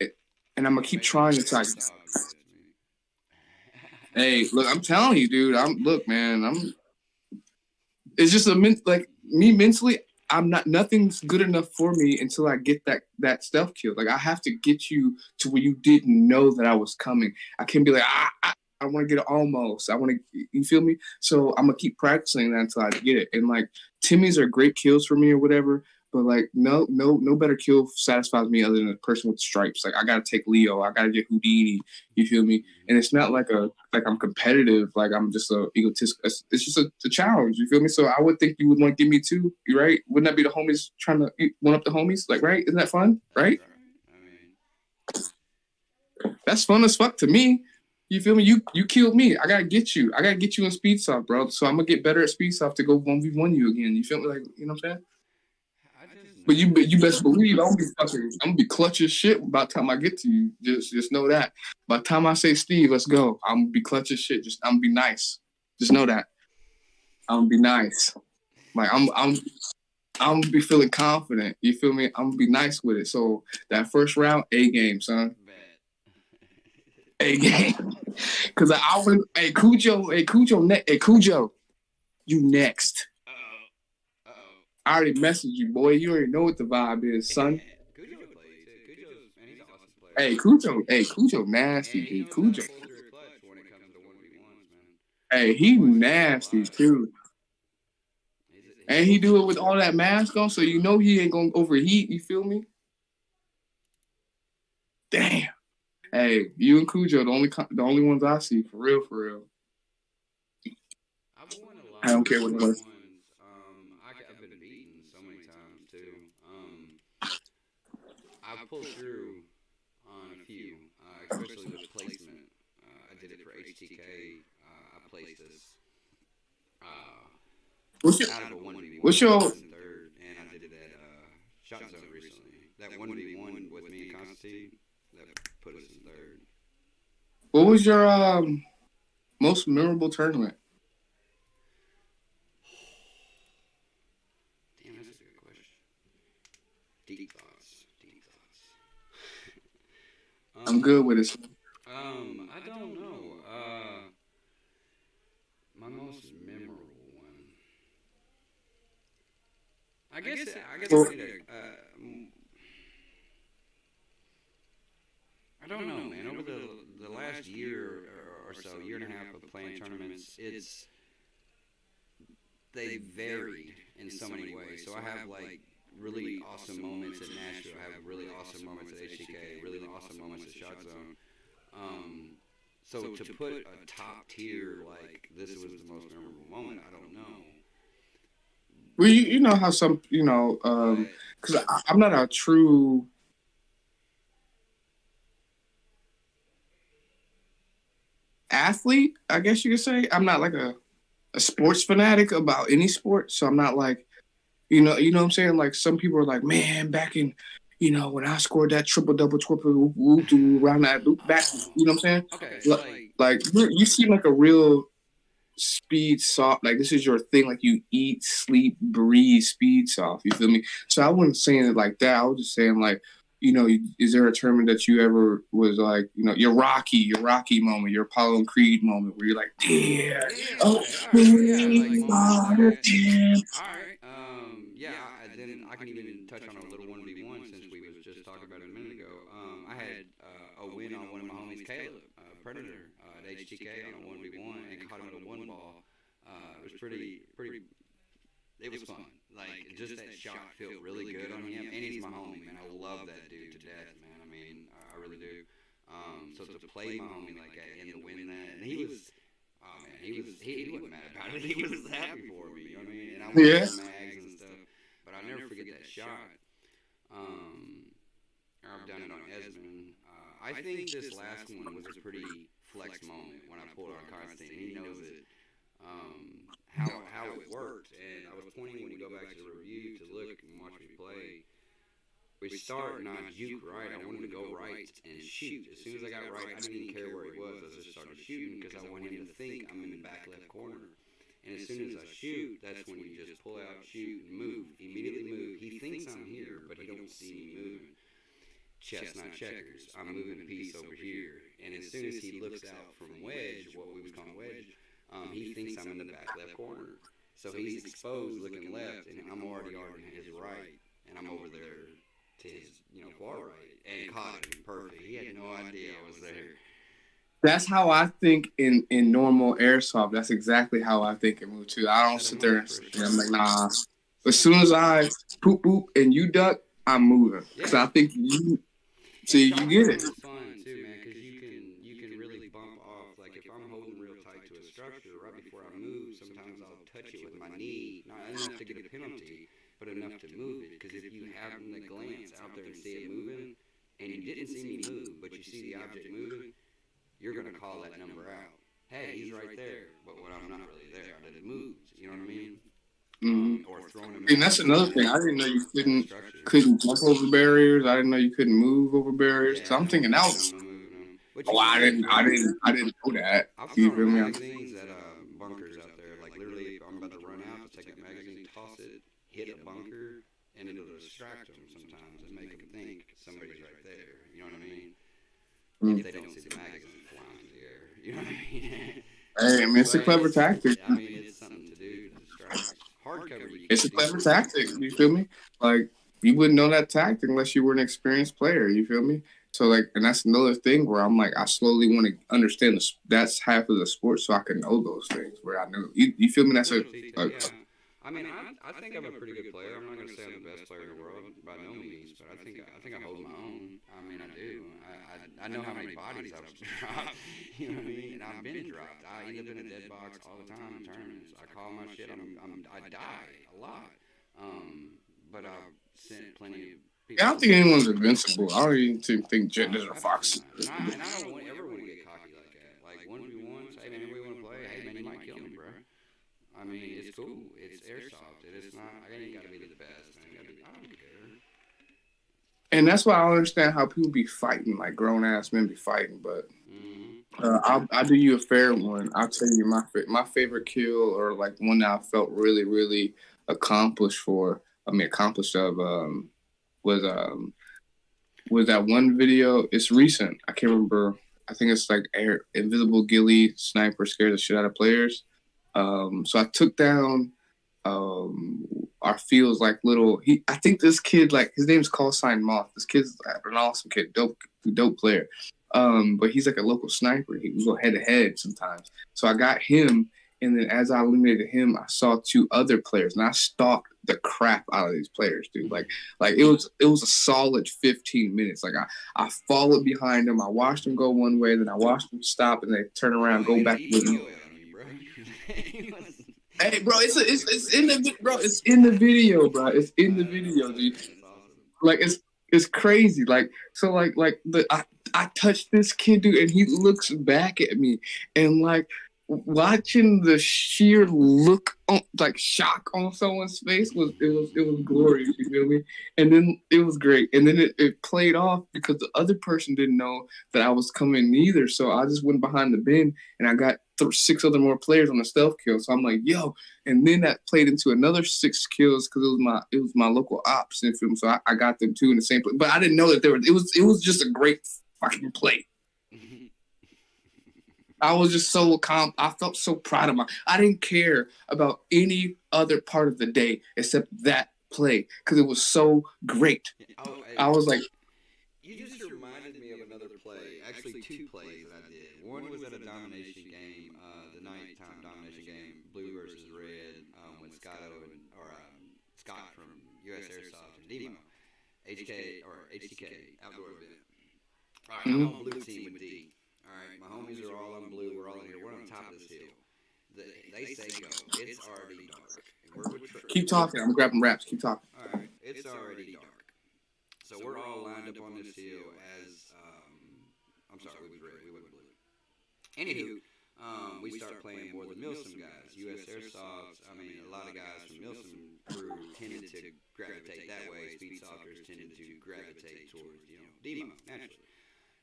[SPEAKER 1] gonna keep trying until I. Hey, look, I'm telling you, dude. Look, man. It's just like me mentally. I'm not. Nothing's good enough for me until I get that stealth kill. Like I have to get you to where you didn't know that I was coming. I can't be like I want to get it almost. I want to. You feel me? So I'm gonna keep practicing that until I get it. And like Timmy's are great kills for me or whatever. But like no better kill satisfies me other than a person with stripes. Like I gotta take Leo, I gotta get Houdini. You feel me? And it's not like I'm competitive. Like I'm just a egotist. It's just a challenge. You feel me? So I would think you would want to give me two. You right? Wouldn't that be the homies trying to one up the homies? Like right? Isn't that fun? Right? That's fun as fuck to me. You feel me? You killed me. I gotta get you. I gotta get you in speed soft, bro. So I'm gonna get better at speed soft to go 1v1 you again. You feel me? Like you know what I'm saying? But you best believe I'm gonna be clutch as shit by the time I get to you. Just know that. By the time I say Steve, let's go. I'm gonna be clutch as shit. I'm gonna be nice. Just know that. I'm gonna be nice. Like I'm gonna be feeling confident. You feel me? I'm gonna be nice with it. So that first round, A game, son. A game. Cause I went, hey Cujo, you next. I already messaged you, boy. You already know what the vibe is, son. Hey, Cujo nasty, dude. Cujo. Hey, he nasty, too. And he do it with all that mask on, so you know he ain't going to overheat. You feel me? Damn. Hey, you and Cujo, the only ones I see, for real, for real. I don't care what it was.
[SPEAKER 2] I pulled through on a few, especially with placement. I did it for HTK. I placed this out of a 1v1.
[SPEAKER 1] What's your
[SPEAKER 2] third, and I did it at Shot Zone recently. That 1v1 with me and Constantine, that put us in third.
[SPEAKER 1] What was your most memorable tournament?
[SPEAKER 2] Damn, that's a good question. Deep thoughts.
[SPEAKER 1] I'm good with it.
[SPEAKER 2] I don't know. My most memorable one. I guess I don't know, man. Over the last year or so, year and a half of playing tournaments, they varied in so many ways. So I have like really awesome moments at Nashville. I have really awesome moments at HTK. Really awesome moments at Shot Zone. So to put a top tier like this was the most memorable moment, I don't know.
[SPEAKER 1] Well, you know how some because I'm not a true. Athlete, I guess you could say. I'm not like a sports fanatic about any sport, so I'm not like, you know what I'm saying? Like some people are like, man, back in, when I scored that triple double around that loop back, you know what I'm saying?
[SPEAKER 2] Okay,
[SPEAKER 1] like you seem like a real speed soft. Like this is your thing. Like you eat, sleep, breathe, speed soft. You feel me? So I wasn't saying it like that. I was just saying like, is there a tournament that you ever was like, your Rocky moment, your Apollo and Creed moment, where you're like, yeah,
[SPEAKER 2] all right. Then I can even touch on a little 1v1 since we was just talking about it a minute ago. I had a win on one of my homies, Caleb, Predator, at HTK on a 1v1 and caught him with a one ball. It was pretty. It was fun. Like, just that shot felt really good on him. And he's my homie, man. I love that dude to death, man. I mean, I really do. So to play my homie like that and to win that, and he was, oh man, he wasn't mad about it. He was happy for me. You know what I mean? And I went
[SPEAKER 1] Yeah.
[SPEAKER 2] to mags and stuff, but I'll never forget that shot. I've done it on Esmond. I think this last one was a pretty flex moment when I pulled on Constantine. He knows it, how it worked. And I was pointing when you go back to the review to look and watch me play. We start and I juke right. I wanted to go right and shoot. As soon as I got right, I didn't even care where he was. I just started shooting because I want him to think I'm in the back left corner. And as soon as I shoot, that's when you just pull out, shoot, and move. Immediately move. He thinks I'm here, but he don't see me moving. Chestnut checkers. I'm moving a piece over here. And as soon as he looks out from wedge, what we was calling wedge, he thinks I'm in the back left corner. So he's exposed looking left, and I'm already on his right, and I'm over there to his, far right, and caught him perfect. He had no idea I was there.
[SPEAKER 1] That's how I think in normal airsoft. That's exactly how I think it moved too. I don't sit there and I'm like, nah. As soon as I poop boop and you duck, I'm moving. Because I think you see, you get it.
[SPEAKER 2] It's fun too, man, because you can really bump off. Like if I'm holding real tight to a structure, right before I move, sometimes I'll touch it with my knee, not enough to get a penalty, but enough to move it. Because if you happen to glance out there and see it moving, and you didn't see me move, but you see the object moving, you're gonna call that number out. Hey, he's right there, but when I'm not really there, that it moves. You know what I mean? Or throwing him.
[SPEAKER 1] And that's another thing. I didn't know you couldn't jump over barriers. I didn't know you couldn't move over barriers.
[SPEAKER 2] Yeah,
[SPEAKER 1] so I'm thinking that was. Oh, I didn't know that.
[SPEAKER 2] I've
[SPEAKER 1] You
[SPEAKER 2] thrown
[SPEAKER 1] feel me?
[SPEAKER 2] magazines at bunkers out there. Like literally, if I'm about to run out, just take that magazine, toss it, hit a bunker, and it'll distract them sometimes and make them think somebody's right there. You know what I mean? If they don't see the magazine flying through the air. You know what I mean?
[SPEAKER 1] Hey, I mean, it's a clever tactic.
[SPEAKER 2] I mean, it's something to do to distract. Hardcover.
[SPEAKER 1] It's a clever tactic. You feel me? Like you wouldn't know that tactic unless you were an experienced player. You feel me? So like, and that's another thing where I'm like, I slowly want to understand this. That's half of the sport, so I can know those things. Where I know you feel me? That's a.
[SPEAKER 2] I mean, I think I'm a pretty good player. I'm not going to say I'm the best player in the world by no means, but I think I hold my own. I mean, I do. I know how many bodies I've dropped. You know what I mean? And I've been dropped. I end up in a dead box all the time in tournaments. I call my shit. I die a lot. But I've sent plenty of people.
[SPEAKER 1] Yeah, I don't think anyone's invincible. I don't even think genders are foxes.
[SPEAKER 2] And I don't ever want to get cocky like that. Like 1v1, hey man, anybody want to play? Hey man, you might kill me, bro. I mean, it's cool. It's airsoft. It's not. I ain't got to be the best. I don't care.
[SPEAKER 1] And that's why I don't understand how people be fighting, like grown ass men be fighting. But I'll do you a fair one. I'll tell you my favorite kill, or like one that I felt really, really accomplished of. Was that one video? It's recent. I can't remember. I think it's like Invisible Ghillie Sniper scared the shit out of players. So I took down our fields like little. I think this kid, like his name's Call Sign Moth. This kid's an awesome kid, dope player. But he's like a local sniper. He was go head to head sometimes. So I got him, and then as I eliminated him, I saw two other players, and I stalked the crap out of these players, dude. Like it was a solid 15 minutes. Like I followed behind them. I watched them go one way, then I watched them stop, and they turn around, go back with them. Hey, bro, it's in the video, bro. It's in the video, dude. Like it's crazy. Like so, I touched this kid, dude, and he looks back at me, and like watching the sheer look, like shock on someone's face was glorious. You feel me? And then it was great. And then it played off because the other person didn't know that I was coming either. So I just went behind the bin and I got 6 other more players on the stealth kill. So I'm like, yo. And then that played into another 6 kills because it was my local ops in film. So I got them too in the same place. But I didn't know that it was just a great fucking play. I was just so calm. I felt so proud of I didn't care about any other part of the day except that play because it was so great. I was like,
[SPEAKER 2] you just reminded me of another play. Actually, 2 plays that I did. One was at a domination game, the nighttime domination game, blue versus red, when Scott from US Airsoft and Demo, HTK outdoor event. All right, I'm on blue team with D. All right, my homies are all on blue. We're all in here. We're on top of this hill. They say go. It's already dark. And we're with
[SPEAKER 1] Keep talking. I'm grabbing wraps. Keep talking.
[SPEAKER 2] All right, it's already dark. So we're all lined up on this hill as, I'm sorry, we was red. We wasn't blue. Anywho, we start playing more than Milsom guys. U.S. Airsoft, I mean, a lot of guys from Milsom crew tended to gravitate that way. Speed softers tended to gravitate towards, Demo, naturally.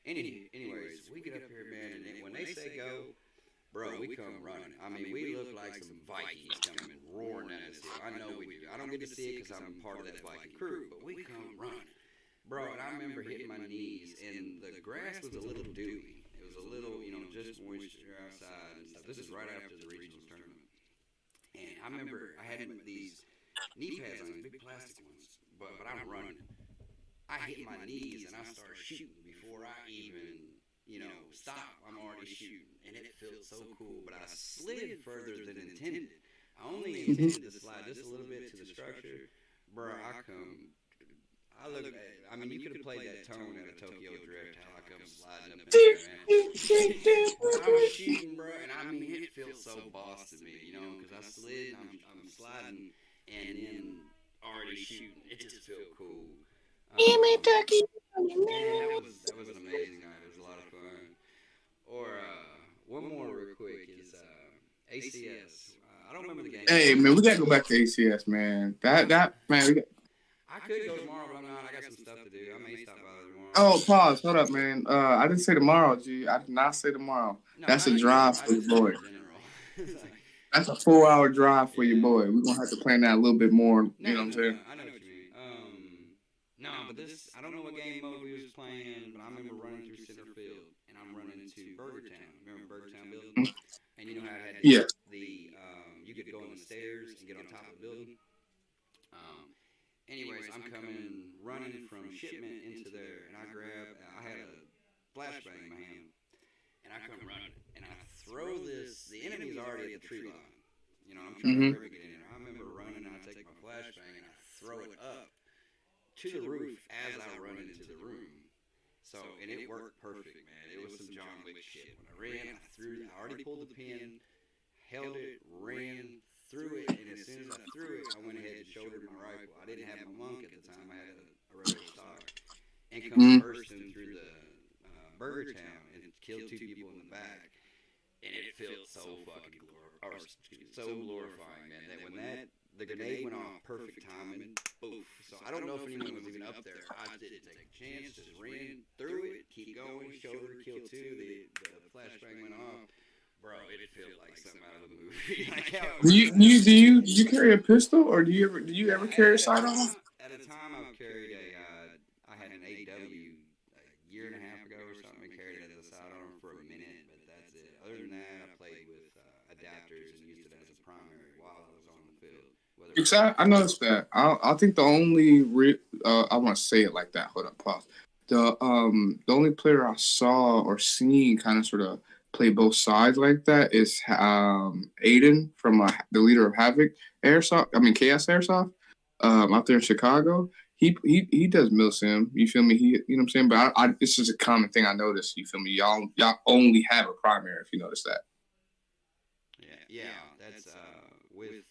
[SPEAKER 2] Anyways, we get up here, man, and when they say go, bro, we come running. I mean, we look like some Vikings coming roaring at us here. I know we do. I don't get to see it because I'm part of that Viking crew, but we come running. Bro, and I remember hitting my knees, and the grass was a little dewy. It was a little, just moisture outside and stuff. This is right after the regionals tournament. And I remember I had these knee pads on, big plastic ones, but I'm running. I hit my knees, and I started shooting before I even, stop. I'm already shooting, and it felt so cool, but I slid further than intended. I only intended to slide just a little bit to the structure. Bro, I mean, you could have played that tone at a Tokyo Drift, how I come sliding up there, man. I was shooting, bro, and I mean, it felt so boss to me, because I slid, and I'm sliding, and then already shooting. It just felt cool. That was an amazing night. It was a lot of fun. Or, one more real quick is, ACS. I don't remember the game.
[SPEAKER 1] Hey, man, we got to go back to ACS, man. Man,
[SPEAKER 2] I could go tomorrow, but I'm not. I got some stuff to do. I may stop by there tomorrow.
[SPEAKER 1] Oh, pause. Hold up, man. I didn't say tomorrow, G. I did not say tomorrow. No, that's a drive for your boy. That's a 4-hour drive for your boy. We're going to have to plan that a little bit more. You know what I'm saying?
[SPEAKER 2] I know what you mean. No, but this, I don't know what game mode we was playing, but I remember running through center field, and I'm running into Burger Town. Remember Burger Town building? And you know how it had you could go on the stairs and get on top of the building? Anyways, I'm coming running from shipment into there, and I had a flashbang in my hand, and I come running, and I throw this. The enemy's already at the tree line. I'm trying to get in there. I remember running, and I take my flashbang, and I throw it up to the roof as I run into the room. So, and it worked perfect, man. It was some John Wick shit. When I ran, I already pulled the pin, held it, ran, threw it, and as soon as I threw it, I went ahead and shouldered my rifle. I didn't have my monk at the time. I had a regular stock. And come bursting through the Burger Town and killed 2 people in the back. And it felt so fucking glorifying, man, that when the grenade went off, perfect timing, boof. So I don't know if anyone was even up there. I didn't take a chance, just ran through it, keep going, shoulder, kill 2. The flashbang went off. Bro, it felt like something out of a movie.
[SPEAKER 1] Do you carry a pistol, or do you ever carry a sidearm?
[SPEAKER 2] At a time, I've carried I had an AW a year and a half ago or something. I carried it as a sidearm for a minute, but that's it. Other than that, I played with adapters and used it as a primary while I was on the field.
[SPEAKER 1] Exactly, I noticed that. I think the only I want to say it like that. Hold up, pause. The only player I saw or seen kind of sort of play both sides like that is Aiden from the leader of Havoc Airsoft. I mean Chaos Airsoft. Out there in Chicago. He does milsim. You feel me? You know what I'm saying? But it's just a common thing I noticed. You feel me? Y'all only have a primary if you notice that.
[SPEAKER 2] Yeah. That's with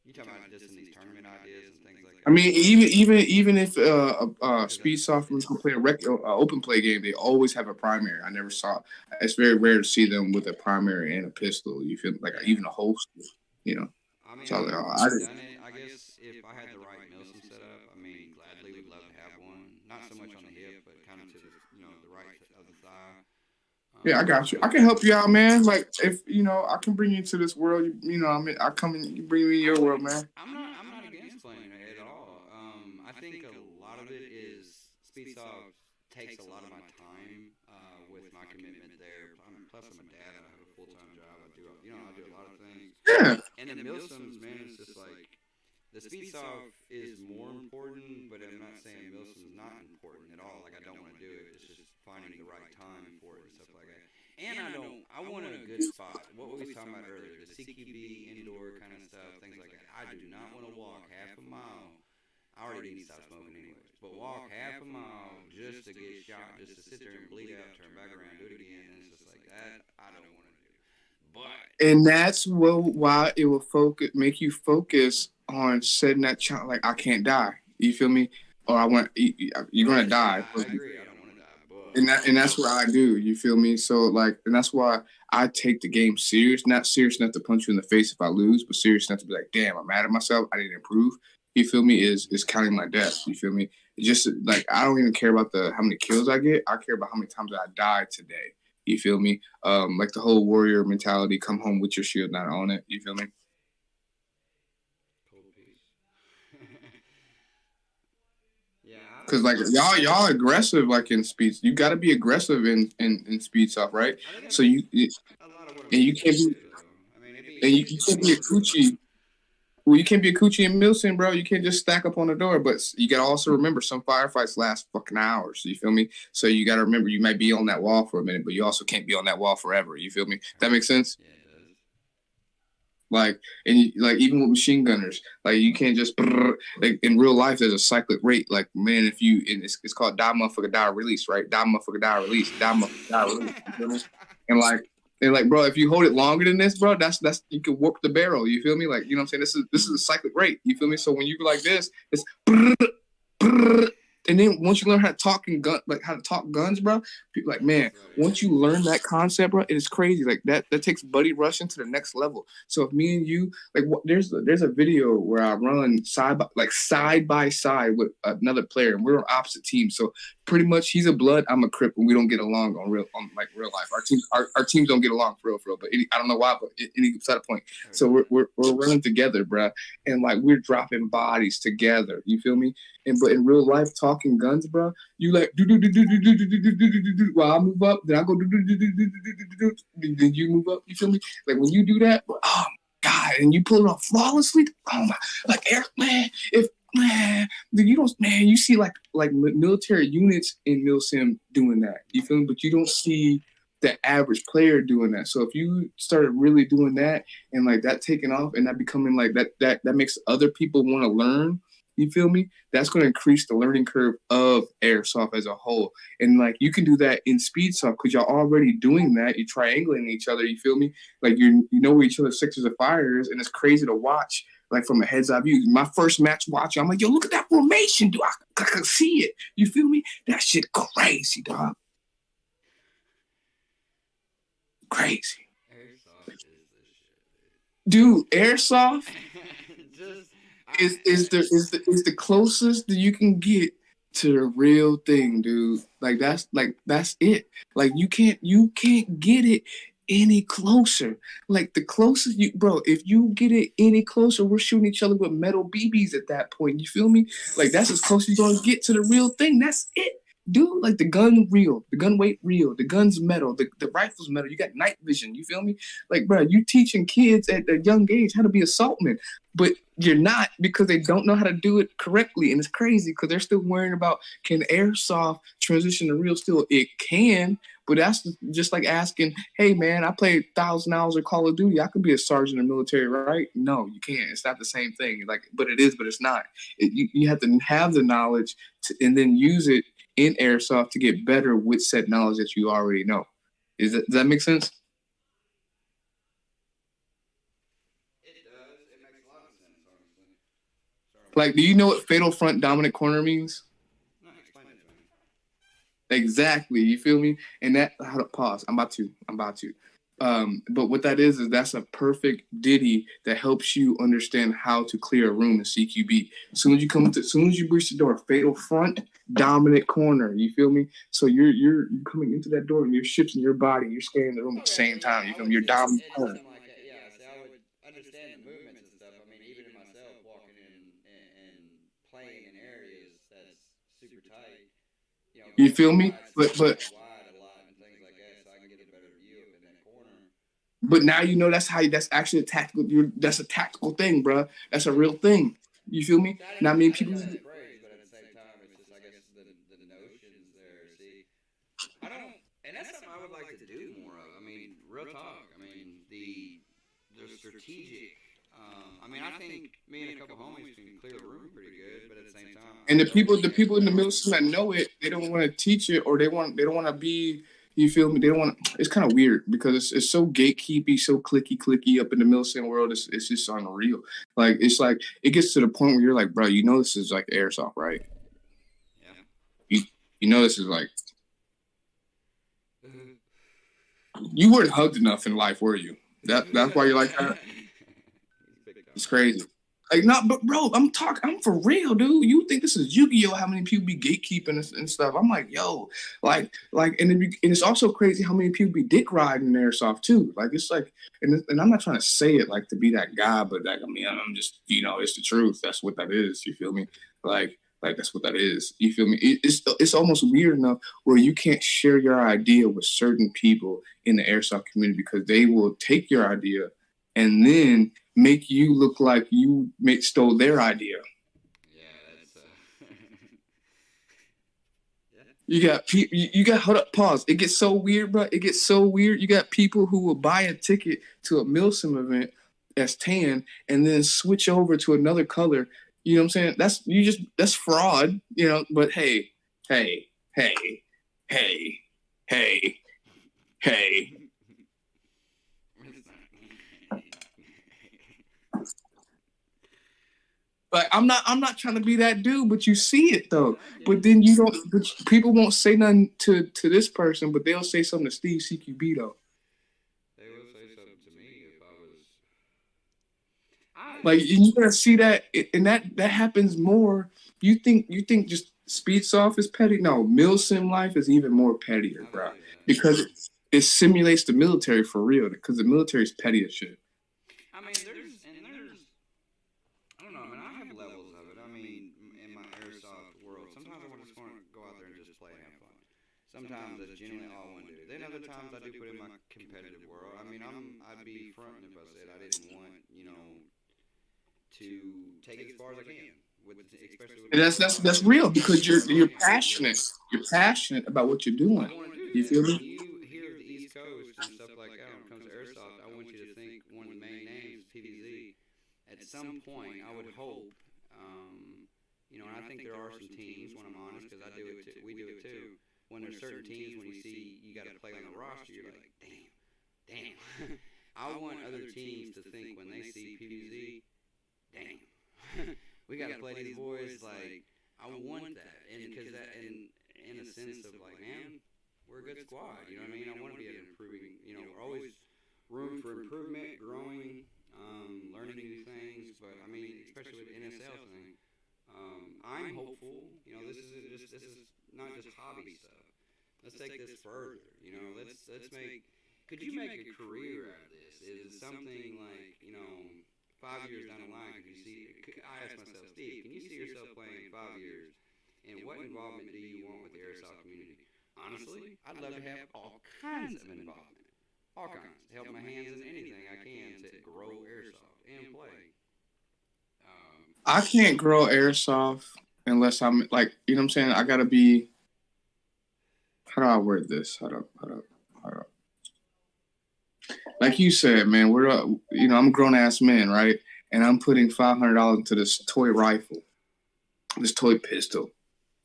[SPEAKER 2] you talking about just in these tournament ideas and things like that.
[SPEAKER 1] I mean, even if Speed Software can play open play game, they always have a primary. I never saw. It's very rare to see them with a primary and a pistol. You feel like even a holster.
[SPEAKER 2] I mean,
[SPEAKER 1] so,
[SPEAKER 2] I guess if I had the right milsim set up, I mean, gladly would love to have one. Not so much on the hip, but kind of to the the right of the thigh.
[SPEAKER 1] Yeah, I got you. I can help you out, man. Like if I can bring you into this world. I come and you bring me in your world, man.
[SPEAKER 2] I'm not against playing it at all. I think a lot of it is Speedsoft takes a lot of my time with my commitment there. Plus, I'm a dad. I have a full-time job. I do a lot of things.
[SPEAKER 1] Yeah.
[SPEAKER 2] And the milsims, man, it's just like the Speedsoft is more important, but I'm not saying milsim is not important at all. Like I don't want to do it. It's just finding the right time for it and stuff like that. And I want a good spot. What we was talking about earlier, the CQB, indoor kind of stuff, things like that. I do not want to walk half a mile. I already need to stop smoking anyways. But walk half a mile just to get shot, just to sit there and bleed out, turn back around, do it again, and it's just like that. I don't want to do. But
[SPEAKER 1] And that's why it will make you focus on setting that challenge. Like, I can't die. You feel me? Or you're gonna die.
[SPEAKER 2] I agree. I don't want to die.
[SPEAKER 1] And that's what I do. You feel me? So like, and that's why I take the game serious. Not serious enough to punch you in the face if I lose, but serious enough to be like, damn, I'm mad at myself. I need to improve. You feel me? Is counting my deaths. You feel me? It's just like, I don't even care about how many kills I get. I care about how many times I died today. You feel me? Like the whole warrior mentality, come home with your shield not on it. You feel me?
[SPEAKER 2] Yeah.
[SPEAKER 1] Because like y'all aggressive like in speed. You got to be aggressive in speed soft, right? So you and you can't be and you can't be a coochie. Well, you can't be a coochie in Milson, bro. You can't just stack up on the door. But you gotta also remember some firefights last fucking hours. You feel me? So you gotta remember you might be on that wall for a minute, but you also can't be on that wall forever. You feel me? That makes sense?
[SPEAKER 2] Yeah, it does.
[SPEAKER 1] Like, like even with machine gunners, like you can't just like in real life. There's a cyclic rate. Like, man, if you and it's called die motherfucker die release, right? Die motherfucker die release. Die motherfucker die release. You feel me? And like, bro, if you hold it longer than this, bro, that's you can warp the barrel. You feel me? Like, you know what I'm saying? This is a cyclic rate. You feel me? So when you go like this, it's and then once you learn how to talk how to talk guns, bro, people like, man, once you learn that concept, bro, it is crazy. Like that takes buddy rushing to the next level. So if me and you, like, there's a video where I run side by side with another player, and we're on opposite teams. So pretty much he's a blood, I'm a crip, and we don't get along on real life. Our teams don't get along for real. But I don't know why, but any beside the point. So we're running together, bro, and like we're dropping bodies together. You feel me? But in real life, talking guns, bro, you like while I move up, then I go then you move up. You feel me? Like when you do that, oh my god, and you pull it off flawlessly. Oh my, like Eric, man, you don't, man, you see like military units in Milsim doing that. You feel me? But you don't see the average player doing that. So if you started really doing that and like that taking off and that becoming like that makes other people want to learn. You feel me? That's going to increase the learning curve of airsoft as a whole. And like you can do that in speed soft because you're already doing that. You're triangulating each other. You feel me? Like you know where each other's sectors of fire is, and it's crazy to watch. Like from a heads eye view. My first match watching, I'm like, yo, look at that formation, dude. I can see it. You feel me? That shit crazy, dog. Crazy.
[SPEAKER 2] Airsoft is the shit,
[SPEAKER 1] dude. Airsoft
[SPEAKER 2] just
[SPEAKER 1] is the closest that you can get to the real thing, dude. Like that's it. Like you can't get it any closer. Like the closest if you get it any closer, we're shooting each other with metal BBs at that point. You feel me? Like that's as close as you're gonna get to the real thing. That's it. Dude, like the gun real, the gun weight real, the gun's metal, the rifle's metal. You got night vision. You feel me? Like, bro, you teaching kids at a young age how to be assaultmen, but you're not because they don't know how to do it correctly. And it's crazy because they're still worrying about can airsoft transition to real steel? It can, but that's just like asking, hey, man, I played 1,000 hours of Call of Duty. I could be a sergeant in the military, right? No, you can't. It's not the same thing. Like, but it is, but it's not. You have to have the knowledge and then use it in airsoft to get better with said knowledge that you already know. Does that make sense?
[SPEAKER 2] it does. It makes a lot of sense, honestly.
[SPEAKER 1] Like, do you know what fatal front dominant corner means?
[SPEAKER 2] No, explain it to me.
[SPEAKER 1] Exactly. You feel me? And that, pause. I'm about to. But what that is that's a perfect ditty that helps you understand how to clear a room in CQB. As soon as you breach the door, fatal front, dominant corner. You feel me? So you're coming into that door and you're shifting your body, you're scanning the room at the same time. You feel me? You're dominant corner.
[SPEAKER 2] Like that. Yeah, see, I would understand the movements and stuff. I mean, even in myself, walking in and playing in areas that's super tight.
[SPEAKER 1] You feel me? But
[SPEAKER 2] wide a lot and things like that, so I can get a better view in that corner.
[SPEAKER 1] But now you know that's actually a tactical. That's a tactical thing, bro. That's a real thing. You feel me? Now, I mean, people.
[SPEAKER 2] But at the same time, it's just I guess the notions there. See, I don't, and that's something I would like to do more of. I mean, real talk. I mean, the strategic. I mean, I think me and a couple homies can clear the room pretty good, but at the same time,
[SPEAKER 1] And the people in the middle school that know it, they don't want to teach it, or they don't want to be. You feel me? They don't want. It's kind of weird because it's so gatekeepy, so clicky up in the milsim world. It's just unreal. Like it's like it gets to the point where you're like, bro, you know this is like airsoft, right?
[SPEAKER 2] Yeah.
[SPEAKER 1] You know this is like. You weren't hugged enough in life, were you? That's why you're like that. It's crazy. Like, not, but bro, I'm for real, dude. You think this is Yu-Gi-Oh? How many people be gatekeeping and stuff? I'm like, yo, and it's also crazy how many people be dick riding in airsoft too. Like, it's like, and I'm not trying to say it like to be that guy, but like, I mean, I'm just, it's the truth. That's what that is. You feel me? Like that's what that is. You feel me? It's almost weird enough where you can't share your idea with certain people in the airsoft community because they will take your idea and then make you look like you stole their idea.
[SPEAKER 2] Yeah, that's
[SPEAKER 1] You got hold up, pause. It gets so weird, bro. It gets so weird. You got people who will buy a ticket to a milsim event that's tan and then switch over to another color. You know what I'm saying? That's fraud, but hey. Like I'm not trying to be that dude, but you see it though. But then you don't. But people won't say nothing to this person, but they'll say something to Steve CQB though.
[SPEAKER 2] They will say something to me if I was.
[SPEAKER 1] Like you gotta see that, and that happens more. You think just speed soft is petty? No, milsim life is even more pettier, bro. Because it simulates the military for real. Because the military is petty as shit.
[SPEAKER 2] I mean, there's I don't know. I mean, I have levels of it. I mean, in my airsoft world, sometimes I just want to go out there and just play and have fun. Sometimes that's genuinely all I want to do. Then other times I do put in my competitive world. I mean, I'd be fronting if I said I didn't want, to take it as far as I can. Especially
[SPEAKER 1] and that's real because you're passionate. You're passionate about what you're doing. You feel me?
[SPEAKER 2] When you hear the East Coast and stuff like that, when it comes to airsoft, I want you to think one of the main names, PVZ. At some point, I would hope, and I think there are some teams, when I'm honest, because I do it too, we do it too. When there's certain teams, when you see you got to play on the roster, you're like, damn. I want other teams to think when they see PVZ, damn. We got to play these boys like I want that, and because that, in a sense of like, man, we're a good squad. You know what I mean? I want to be at improving. We're always room for improvement, growing, learning new things. But I mean, especially with the NSL thing, I'm hopeful. This is not just hobby stuff. Let's take this further. Let's make. Could you make a career out of this? Is it something like 5 years down the line, I ask myself, Steve, can you see yourself playing in 5 years? And what involvement do you want with the airsoft community? Honestly, I'd love to have all kinds of involvement. All kinds. Help my hands in anything I can to grow airsoft and play.
[SPEAKER 1] I can't grow airsoft unless I'm like, you know what I'm saying? I gotta be. How do I word this? Hold up. Like you said, man, I'm a grown ass man, right? And I'm putting $500 into this toy rifle, this toy pistol,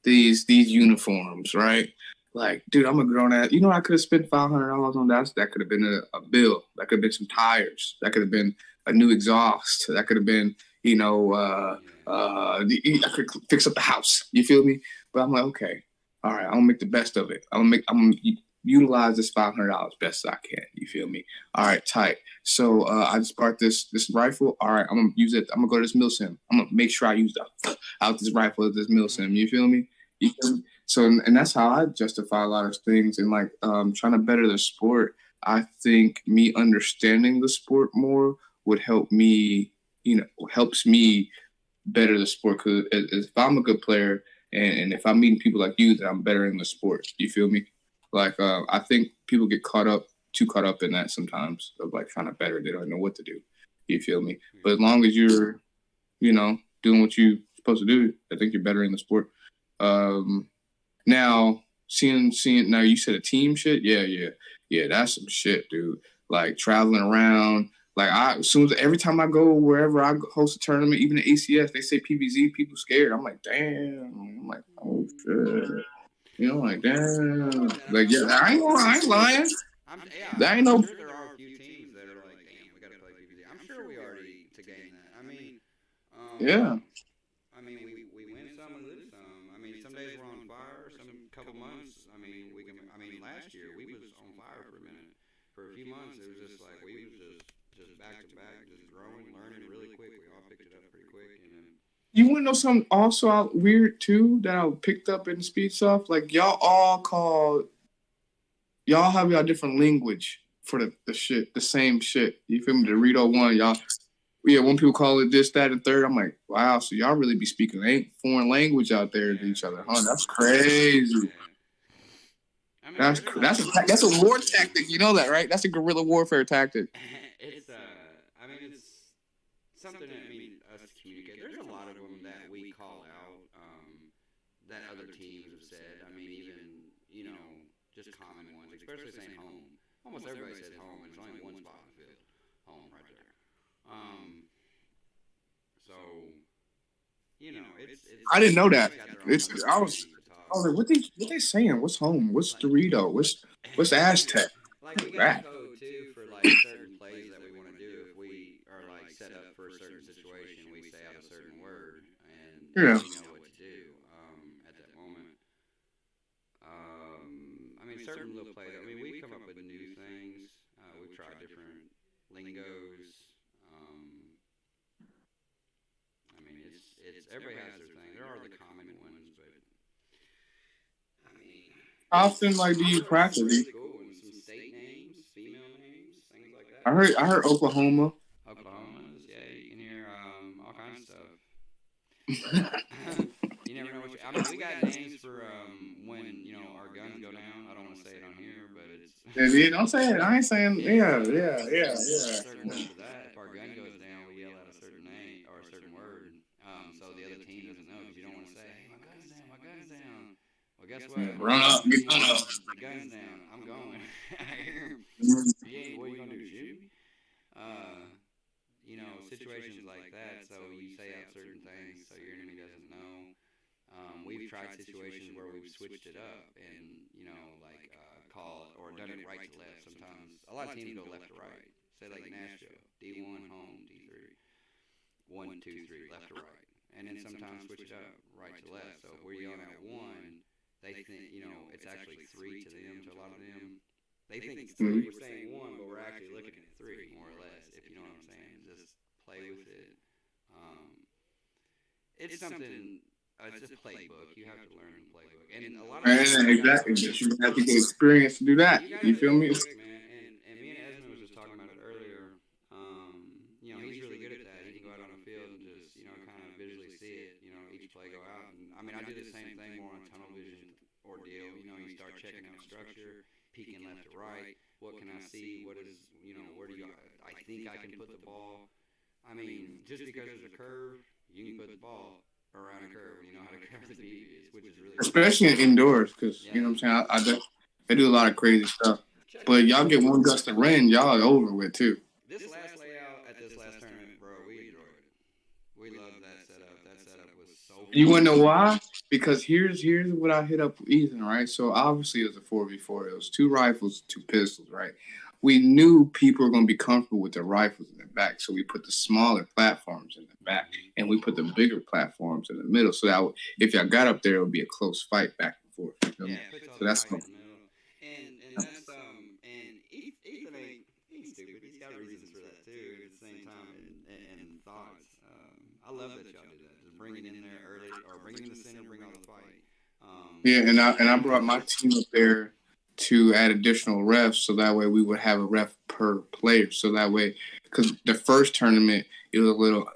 [SPEAKER 1] these uniforms, right? Like, dude, I'm a grown ass. I could have spent $500 on that. That could have been a bill. That could have been some tires. That could have been a new exhaust. That could have been, I could fix up the house. You feel me? But I'm like, okay, all right, I'm gonna make the best of it. I'm gonna utilize this $500 best I can. You feel me? All right, tight. So I just bought this rifle. All right, I'm gonna use it. I'm gonna go to this milsim. I'm gonna make sure I use out this rifle at this milsim. You feel me? So and that's how I justify a lot of things. And like trying to better the sport. I think me understanding the sport more would help me. Helps me better the sport. Because if I'm a good player and if I'm meeting people like you, that I'm better in the sport. You feel me? Like, I think people get too caught up in that sometimes of like trying to better. They don't know what to do. You feel me? But as long as you're, doing what you're supposed to do, I think you're better in the sport. Now seeing now you said a team shit. Yeah. That's some shit, dude. Like traveling around Like every time I go wherever I host a tournament, even the ACS, they say PVZ, people scared. I'm like, damn. I'm like, oh shit. You know, like damn. Like yeah, I ain't lying. That ain't no.
[SPEAKER 2] I'm sure there are a few teams that are like, damn, we got to play PvZ. I'm sure we already to gain that.
[SPEAKER 1] Yeah.
[SPEAKER 2] I mean, we win some and lose some. I mean, some days we're on fire. Some couple months. I mean, we can. I mean, last year we was on fire for a minute. For a few months, it was just like we was just back to back, just growing, learning really quick. We all picked it up pretty quick, and then.
[SPEAKER 1] You want to know something also out weird too that I picked up in the speed stuff? Like y'all have y'all different language for the shit, the same shit. You feel me? The Dorito one, y'all. Yeah, when people call it this, that, and third, I'm like, wow. So y'all really be speaking foreign language out there to each other, huh? That's crazy. I mean, that's a war tactic. You know that, right? That's a guerrilla warfare tactic.
[SPEAKER 2] It's something that us communicate. There's a lot of them that we call out that other teams have said. I mean, even just common ones, especially saying home. Almost everybody says home, and there's only one spot in the field, home right there. So it's
[SPEAKER 1] I didn't know that. I was like, what they saying? What's home? What's Dorito? What's Aztec?
[SPEAKER 2] Like we got code too for like certain plays that we want to do. If we are like set up for a certain situation, we say out a certain word, and we know what to do at that moment. I mean, certain little plays. I mean, we come up with new things. We've tried different lingos. I mean, it's everybody has their thing. There are the common ones, but I mean,
[SPEAKER 1] how often like do you practice?
[SPEAKER 2] Really cool. And some state names, female names, things like that.
[SPEAKER 1] I heard Oklahoma.
[SPEAKER 2] Oklahoma's, yeah, you can hear all kinds of stuff. You never know what I mean, we got names for when our guns go down. I don't want to say it on here, but it's.
[SPEAKER 1] Yeah, don't say it. I ain't saying. Yeah.
[SPEAKER 2] Certain words for that. If our gun goes down, we yell out a certain name or a certain word, so the other team doesn't know because you don't want to say, "Hey, my gun's down, my gun's down." Well, guess what?
[SPEAKER 1] Run up, get up.
[SPEAKER 2] My gun's down. I'm going. I hear him. Yeah, what are you gonna do? Shoot me? Situations like that. So you say out certain things so your enemy doesn't know. We've tried situations where we've switched it up and like call it or done it right to left. Sometimes a lot of teams go left to right. Say like Nashville, D1 home, D3, 1, 2, 3, left to right, and then sometimes switch it up right to left. So if we're yelling at one, they think it's actually 3 to them. To a lot of them, they think it's 3. We're saying 1, but we're actually looking at 3 more or less. If you know what I'm saying, just play with it. It's something. It's a playbook. You have to learn the playbook, and a lot of
[SPEAKER 1] exactly. You have to get experience to do that. You feel me?
[SPEAKER 2] And me and Esmond was just talking about it earlier. He's really good at that. He can go out on the field and just kind of visually see it. Each play go out. And I mean, I do the same thing more on tunnel vision ordeal. You start checking out structure, peeking left to right. What can I see? What is where do I think I can put the ball? I mean, just because there's a curve, you can put the ball around a curve. You know how to curve the BBs, which is really
[SPEAKER 1] especially in indoors, because you know what I'm saying. I do a lot of crazy stuff, but y'all get one gust of rain, y'all are over with too.
[SPEAKER 2] This last layout at this last tournament, bro, we enjoyed it. We loved that setup. That setup was so.
[SPEAKER 1] You want to know why? Because here's what I hit up with Ethan, right? So obviously it was a 4v4. It was 2 rifles, 2 pistols, right? We knew people were going to be comfortable with the rifles in the back, so we put the smaller platforms in the back, and we put the bigger platforms in the middle, so that if y'all got up there, it would be a close fight back and forth. You feel me? So that's
[SPEAKER 2] cool. And that's and Ethan ain't stupid. He's got reasons for that too. At the same time, and thoughts. I love that y'all did that. Just bring it in there early, or bring it in the center, bring all the fight.
[SPEAKER 1] Yeah, and I brought my team up there to add additional refs, so that way we would have a ref per player. So that way, because the first tournament, it was a little,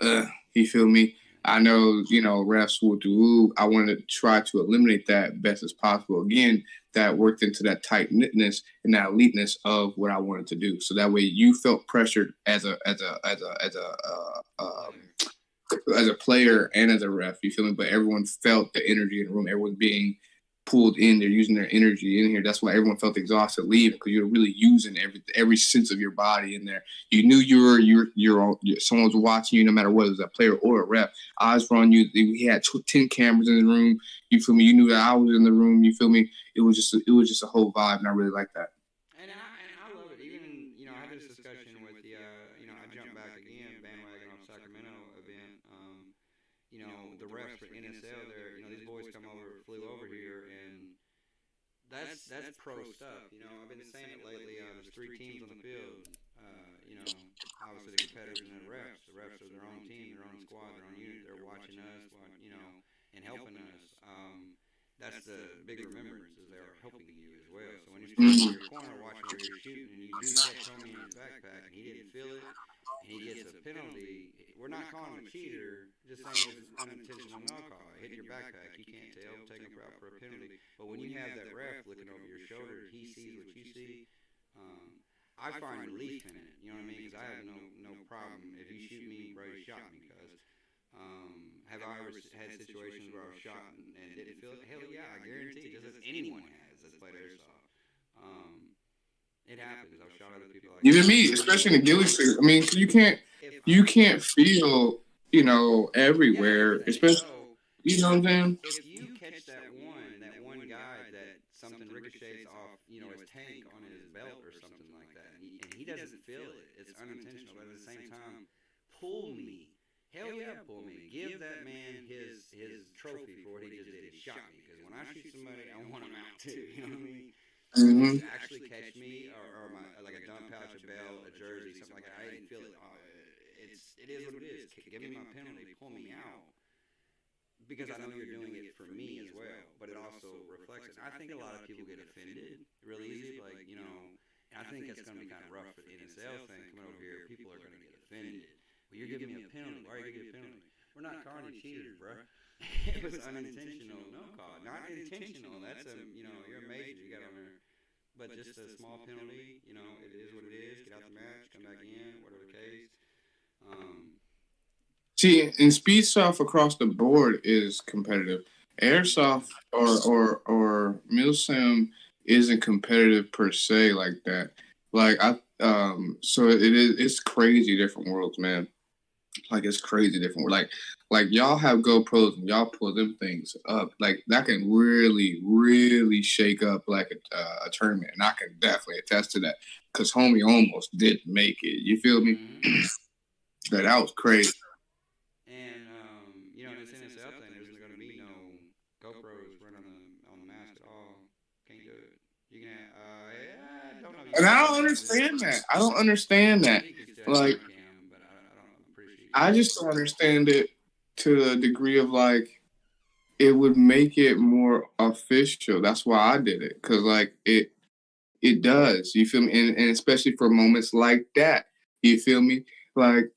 [SPEAKER 1] you feel me? I know, refs will do. I wanted to try to eliminate that best as possible. Again, that worked into that tight-knitness and that eliteness of what I wanted to do. So that way, you felt pressured as a player and as a ref. You feel me? But everyone felt the energy in the room. Everyone being pulled in. They're using their energy in here. That's why everyone felt exhausted leaving, because you're really using every sense of your body in there. You knew someone was watching you, no matter whether it was a player or a ref. Eyes were on you. We had 10 cameras in the room. You feel me? You knew that I was in the room. You feel me? It was just a whole vibe, and I really like that.
[SPEAKER 2] And I love it. Even, I had this discussion with the, I jumped back again, bandwagon off Sacramento event. The refs for NSL there, these boys flew over here, and that's pro stuff. I've been saying it lately. There's 3 teams on the field. Obviously the competitors and the refs. The refs are their own team, their own squad, their own unit. They're watching us, and helping us. That's the big remembrance, is they're helping you as well. So when you're standing in your corner watching where you're shooting, and you do catch homie in his backpack, and he didn't feel it, and he gets a penalty, we're not calling him a cheater, just saying it's an unintentional no call. Hit your backpack, you can't tell, take him out for a penalty. But when you have that ref looking over your shoulder, he sees what you see. I find relief in it, you know what I mean? Because I have no problem. If you shoot me, bro, you shot me. Because have I ever had situations where I was shot and didn't feel it? Hell yeah, I guarantee, just as anyone has that's played Airsoft. It happens. I've shot other people.
[SPEAKER 1] Even me, especially in the ghillie suit. I mean, you can't feel, everywhere, especially, you know what I'm saying?
[SPEAKER 2] If you catch that one guy that something ricochets off, his tank on his belt or something like that, and he doesn't feel it, it's unintentional, but at the same time, pull me. Hell yeah, pull me. Give that man his trophy for what he just did. He shot me. Because when I shoot somebody, I want him out too. You know what I mean?
[SPEAKER 1] Mm-hmm.
[SPEAKER 2] To actually catch me, or like a dump pouch, a belt, a jersey, something like that, I didn't feel it. It is what it is. Give me my penalty. Pull me out. Because I know you're doing it for me as well. But it also reflects it. I think a lot of people get offended real easy. Like, I think it's going to be kind of rough for the NSL thing coming over here. People are going to get offended. Well, you're giving me a penalty. Why are you giving me a penalty? We're not calling you cheaters, bro. It was unintentional. No call. Not intentional. That's you're a major. You got on there. But just a small penalty, it is what it is. Get out the match, come back in, whatever the case.
[SPEAKER 1] See, in speed soft across the board is competitive. Airsoft or milsim isn't competitive per se like that. Like so it's crazy different worlds, man. Like, it's crazy different. Like y'all have GoPros and y'all pull them things up. Like, that can really, really shake up like a tournament, and I can definitely attest to that, because homie almost didn't make it. You feel me? Mm-hmm. That was crazy.
[SPEAKER 2] And in this NSL thing, there's going to be no GoPros running on the mask at all. Can't do it. You can, I don't know.
[SPEAKER 1] And I don't understand that. I don't understand that. Like, I just don't understand it to the degree of, like, it would make it more official. That's why I did it, because, like, it does. You feel me? And especially for moments like that. You feel me? Like,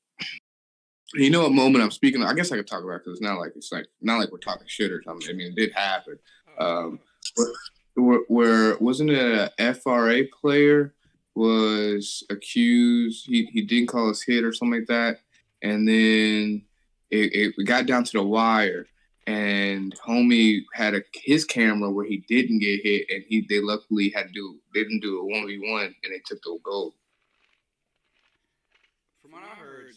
[SPEAKER 1] you know what moment I'm speaking of? I guess I could talk about it, because it's not like we're talking shit or something. I mean, it did happen. Where wasn't it a FRA player was accused? He didn't call his hit or something like that. And then it got down to the wire, and homie had his camera where he didn't get hit, and they luckily didn't do a 1v1, and they took the gold.
[SPEAKER 2] From what I heard,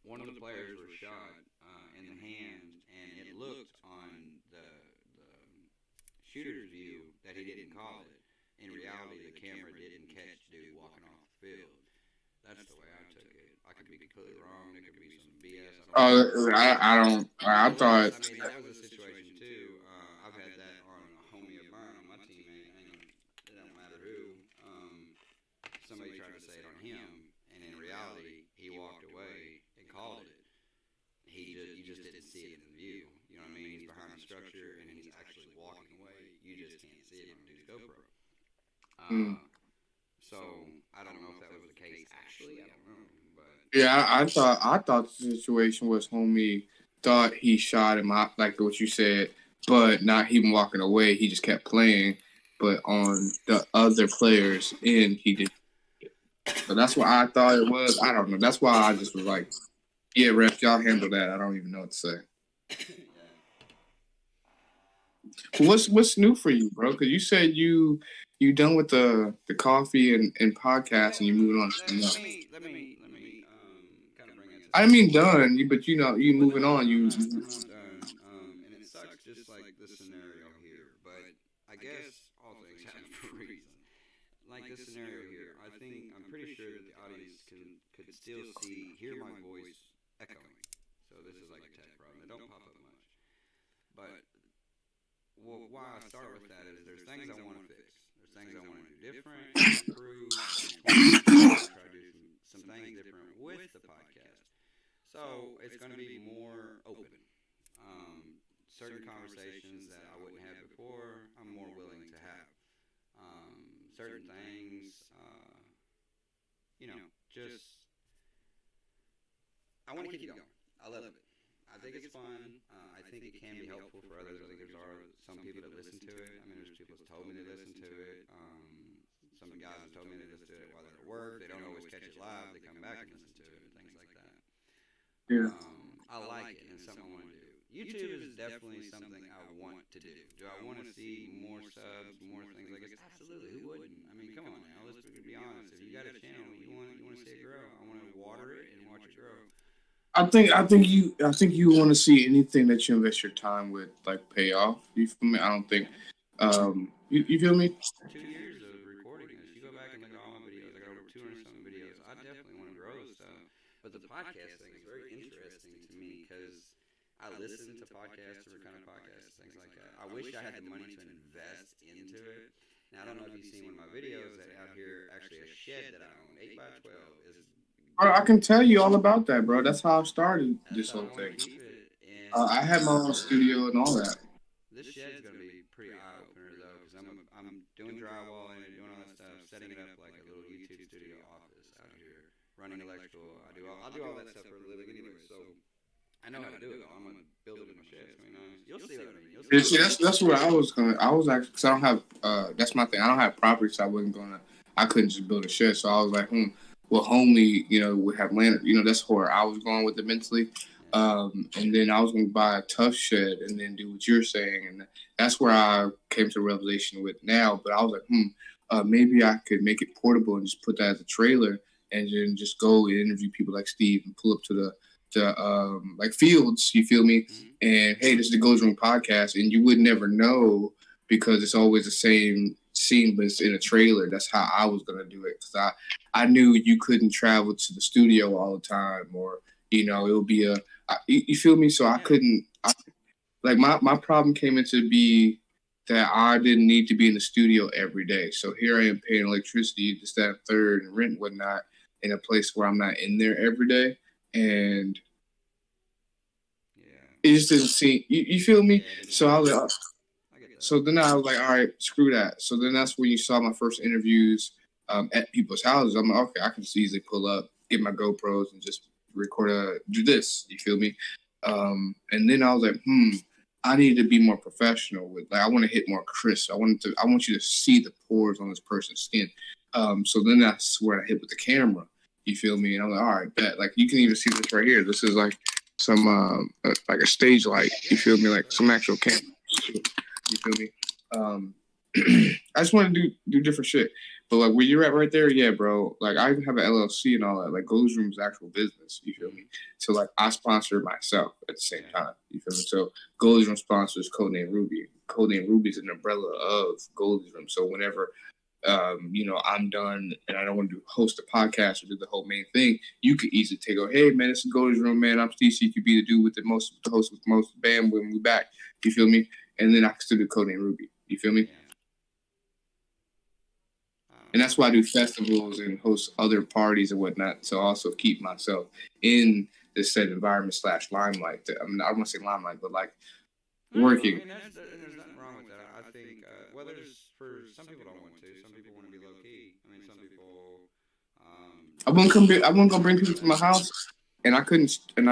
[SPEAKER 2] one of the players was shot in the hand, and it looked on the shooter's view that he didn't call it. In reality, the camera didn't catch dude walking off the field. That's the way I took it. I could be completely wrong. There could be some BS.
[SPEAKER 1] I thought.
[SPEAKER 2] I mean, that was a situation too. I've had that on a homie of mine, on my teammate. It don't matter who. Somebody tried to say it on him, and in reality, he walked away and called it. You just didn't see it in view. You know what I mean? He's behind the structure, and he's actually walking away. You just can't see it on dude's GoPro. So I don't know if that was the case actually. I don't know.
[SPEAKER 1] Yeah, I thought the situation was homie thought he shot him out, like what you said, but not even walking away. He just kept playing, but on the other players' end, he did. So that's what I thought it was. I don't know. That's why I just was like, yeah, ref, y'all handle that. I don't even know what to say. What's new for you, bro? Because you said you done with the coffee and podcast, and you moving on to something else.
[SPEAKER 2] Let me kind of bring it to
[SPEAKER 1] I
[SPEAKER 2] that.
[SPEAKER 1] mean done, but you know you
[SPEAKER 2] Well, no,
[SPEAKER 1] moving
[SPEAKER 2] no,
[SPEAKER 1] on.
[SPEAKER 2] I'm
[SPEAKER 1] You
[SPEAKER 2] not. I'm not done. And it sucks, just like this scenario here. But I guess all things happen for a reason. Like this scenario here, I'm pretty sure that the audience could still hear my voice echoing. So this is like a tech problem. It don't pop up much. But why I start with that is there's things I want to fix. There's things I want to do different, improve. Try to do some things different with the podcast. So it's going to be more open. Certain conversations that I wouldn't have before, I'm more willing to have. Certain things, just I want to keep it going. I love it. I think it's fun. I think it can be helpful for others. I think are some people that listen to it. I mean, there's people that told me they listen to it. Some of the guys have told me they listen to it while they're at work. They don't always catch it live. They come back and listen to it and things like that.
[SPEAKER 1] yeah.
[SPEAKER 2] I like it, and it's something I want to do. YouTube is definitely something I want to do. Do I want to see more subs, more things like this? Absolutely. Who wouldn't? I mean, come on now. Let's be honest. If you got a channel, you want to see it grow. I want to water it and watch it grow.
[SPEAKER 1] I think you want to see anything that you invest your time with like pay off. You feel me? I don't think you feel me?
[SPEAKER 2] 2 years of recording this. You go back and look at all my videos. I got over 200 something videos. I definitely want to grow this stuff. But the podcast thing is very interesting to me because I listen to podcasts, different kind of podcasts, things like that. I wish I had the money to invest into it. Now I don't know if you've seen one of my videos that out here, actually a shed that I own, 8x12 is.
[SPEAKER 1] I can tell you all about that, bro. That's how I started this
[SPEAKER 2] So I
[SPEAKER 1] whole
[SPEAKER 2] want to
[SPEAKER 1] thing.
[SPEAKER 2] keep it. And
[SPEAKER 1] I had my own studio and all that.
[SPEAKER 2] this shed is going to be pretty eye opener though, because I'm doing drywall and doing all that stuff, setting it up like a little YouTube studio office out here, running electrical. I do all that stuff for a living anyway, so I know how to do it. I'm gonna build it in my shed. It's gonna be nice. You'll see what I mean. You'll see.
[SPEAKER 1] See, that's what I was gonna. I was actually because I don't have. That's my thing. I don't have property, so I wasn't gonna. I couldn't just build a shed. So I was like, well, homely, would have land. That's where I was going with it mentally. And then I was gonna buy a tough shed and then do what you're saying, and that's where I came to revelation with now. But I was like, maybe I could make it portable and just put that as a trailer, and then just go and interview people like Steve and pull up to the like fields, you feel me? And hey, this is the Goes Room podcast, and you would never know because it's always the same scene, but it's in a trailer. That's how I was gonna do it because I knew you couldn't travel to the studio all the time, or it would be you feel me? So I couldn't. Like my problem came into be that I didn't need to be in the studio every day. So here I am paying electricity, this, that, third, and rent, and whatnot, in a place where I'm not in there every day. And it just didn't seem. You feel me? So I was like, so then I was like, all right, screw that. So then that's when you saw my first interviews at people's houses. I'm like, okay, I can just easily pull up, get my GoPros, and just record do this. You feel me? And then I was like, I need to be more professional with. Like, I want to hit more crisp. I want you to see the pores on this person's skin. So then that's where I hit with the camera. You feel me? And I'm like, all right, bet. Like, you can even see this right here. This is like some like a stage light. You feel me? Like some actual camera. You feel me? I just want to do different shit. But like where you're at right there, yeah, bro. Like I even have an LLC and all that. Like Goes Room's actual business. You feel me? So like I sponsor myself at the same time. You feel me? So Goes Room sponsors Codename Ruby. Codename Ruby is an umbrella of Goes Room. So whenever I'm done and I don't want to host a podcast or do the whole main thing, you could easily take, hey man, it's a Goes Room, man. I'm Steve CQB, the dude with the host with the most. Bam, when we back. You feel me? And then I can still do Codename Ruby. You feel me? And that's why I do festivals and host other parties and whatnot to also keep myself in this said environment / limelight. I mean, I don't want to say limelight, but like working.
[SPEAKER 2] I mean, there's nothing wrong with that. I think whether it's for some people don't want to, some people want to be low key. I mean, some people.
[SPEAKER 1] I wouldn't go bring people to my house, and I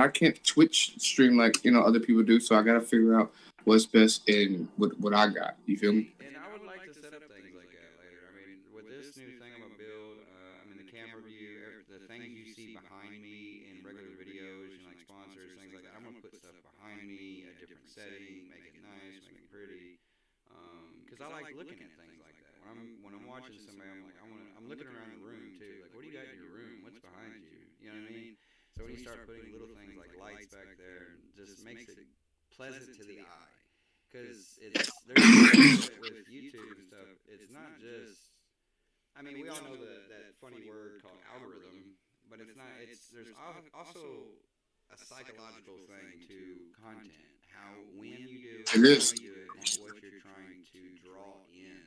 [SPEAKER 1] can't Twitch stream like other people do. So I got to figure out what's best in what I got. You feel me?
[SPEAKER 2] And I would like to set up things like that later. I mean, with this new thing I'm gonna build, the camera view, the things you see behind me in regular videos, like sponsors, things like that. I'm gonna put stuff behind me, a different setting, make it nice, make it pretty. Because I like looking at things like that. When I'm watching somebody, I'm like, I'm looking around the room too. Like, what do you got in your room? What's behind you? You know what I mean? So when you start putting little things like lights back there, it just makes it pleasant to the eye. Because with YouTube and stuff, it's not just. I mean, we all know that funny word called algorithm, but it's not. There's also a psychological thing to content. How when you do it, how you do it, and what you're trying to draw in,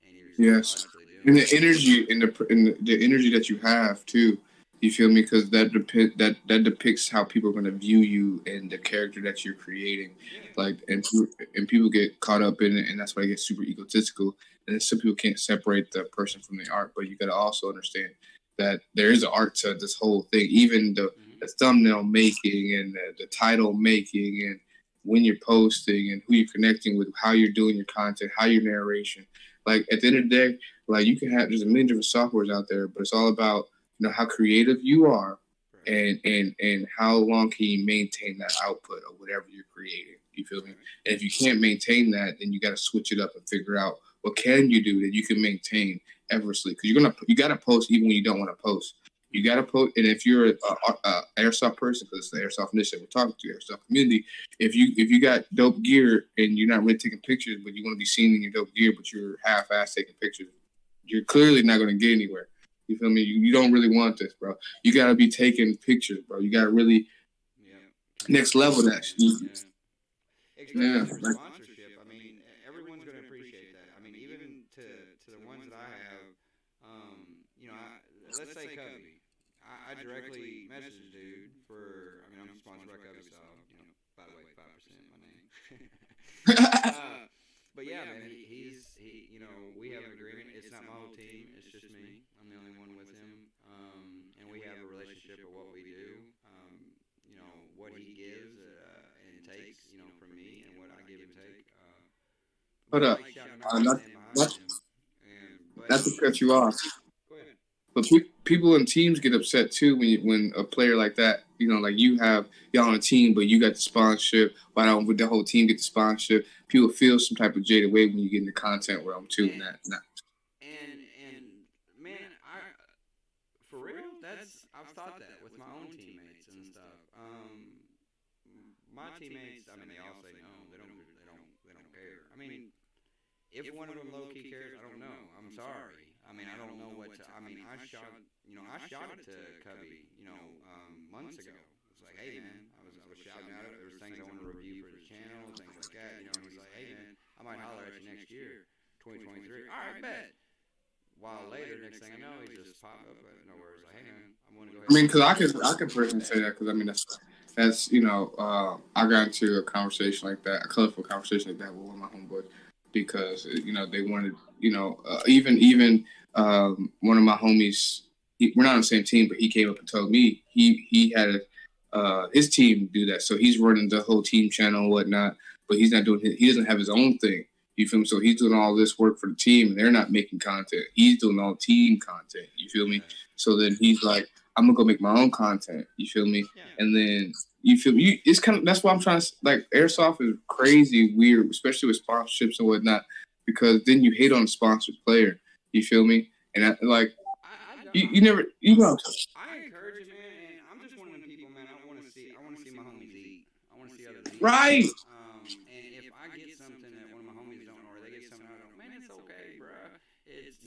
[SPEAKER 2] and you're
[SPEAKER 1] Yes, and the energy and the energy that you have too. You feel me? Because that depicts how people are going to view you and the character that you're creating. Like, and people get caught up in it, and that's why they get super egotistical. And then some people can't separate the person from the art. But you got to also understand that there is an art to this whole thing. Even the thumbnail making and the title making and when you're posting and who you're connecting with, how you're doing your content, how your narration. Like, at the end of the day, like, you can have, there's a million different softwares out there, but it's all about, you know, how creative you are and how long can you maintain that output of whatever you're creating. You feel me? And if you can't maintain that, then you got to switch it up and figure out what can you do that you can maintain effortlessly. Because you got to post even when you don't want to post. You got to post, and if you're a Airsoft person, because it's the Airsoft initiative we're talking to, Airsoft community, if you got dope gear and you're not really taking pictures, but you want to be seen in your dope gear, but you're half-ass taking pictures, you're clearly not going to get anywhere. You feel me? You don't really want this, bro. You got to be taking pictures, bro. You got to really next level that shit.
[SPEAKER 2] Yeah. Sponsorship. I mean, everyone's going to appreciate that. I mean, even to the ones that I have, you know, let's say Cubby. I directly messaged the dude for, I mean, I'm sponsored by Cubby Style, you know, by the way, 5% my name. But yeah, man, he's you know, we have an agreement. It's not my whole team. It's just me. I'm the only one with him. And we have a relationship of what we do, you know, what he gives and takes, you know, from me and what I give and take.
[SPEAKER 1] Hold up. Not to cut you off. But people in teams get upset too when a player like that, you know, like y'all on a team, but you got the sponsorship. Why don't the whole team get the sponsorship? People feel some type of jaded way when you get in the content realm too. And
[SPEAKER 2] man, for real, I've thought that with my own teammates and stuff. My teammates, I mean, they all say no. They don't care. I mean, if one of them low key cares, I don't know. I'm sorry. I mean, I don't know what to. I mean, I shot it to Cubby, you know, months ago. It's like, hey man, I was shouting out. There was things I wanted to review for the channel, things like that. You know, and he's like, hey man, I might holler at you next year, 2023. All right, bet. While later, next thing I know, he just popped up out of nowhere. He's like, hey man, I'm going to go ahead.
[SPEAKER 1] I mean, because I can personally say that because I mean that's you know I got into a conversation like that, a colorful conversation like that with one of my homeboys because you know they wanted you know even one of my homies. We're not on the same team, but he came up and told me he had his team do that. So he's running the whole team channel and whatnot, but he's not doing he doesn't have his own thing. You feel me? So he's doing all this work for the team, and they're not making content. He's doing all team content. You feel me? So then he's like, I'm gonna go make my own content. You feel me? Yeah. And then you feel me? It's kind of that's why I'm trying to like Airsoft is crazy weird, especially with sponsorships and whatnot, because then you hate on a sponsored player. You feel me? And I never you know.
[SPEAKER 2] I encourage it, man. And I'm just one of them people, man. I want to see my homies eat. I want to see others eat.
[SPEAKER 1] Right.
[SPEAKER 2] And if I get something that one of my homies don't, or they get something I don't, man, it's okay, bro. It's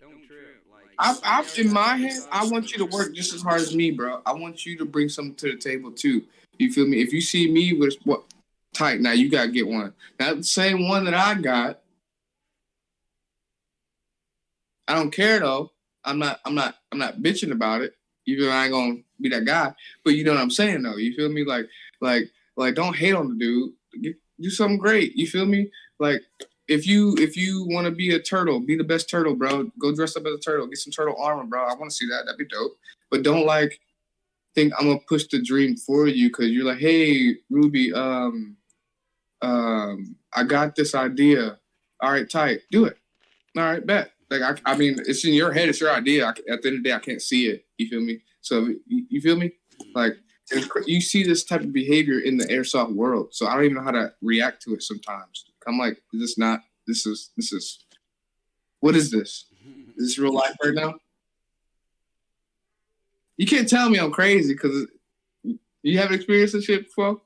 [SPEAKER 2] don't trip. Like
[SPEAKER 1] in my head, I want you to work just as hard as me, bro. I want you to bring something to the table too. You feel me? If you see me with what tight, now you gotta get one. Not the same one that I got. I don't care though. I'm not bitching about it. Even though I ain't gonna be that guy. But you know what I'm saying though. You feel me? Like don't hate on the dude. Do something great. You feel me? Like if you want to be a turtle, be the best turtle, bro. Go dress up as a turtle. Get some turtle armor, bro. I want to see that. That'd be dope. But don't think I'm gonna push the dream for you because you're like, hey, Ruby, I got this idea. All right, tight. Do it. All right, bet. Like I mean, it's in your head. It's your idea. At the end of the day, I can't see it. You feel me? So you feel me? Like you see this type of behavior in the airsoft world. So I don't even know how to react to it sometimes. I'm like, this is what is this? Is this real life right now? You can't tell me I'm crazy because you haven't experienced this shit before.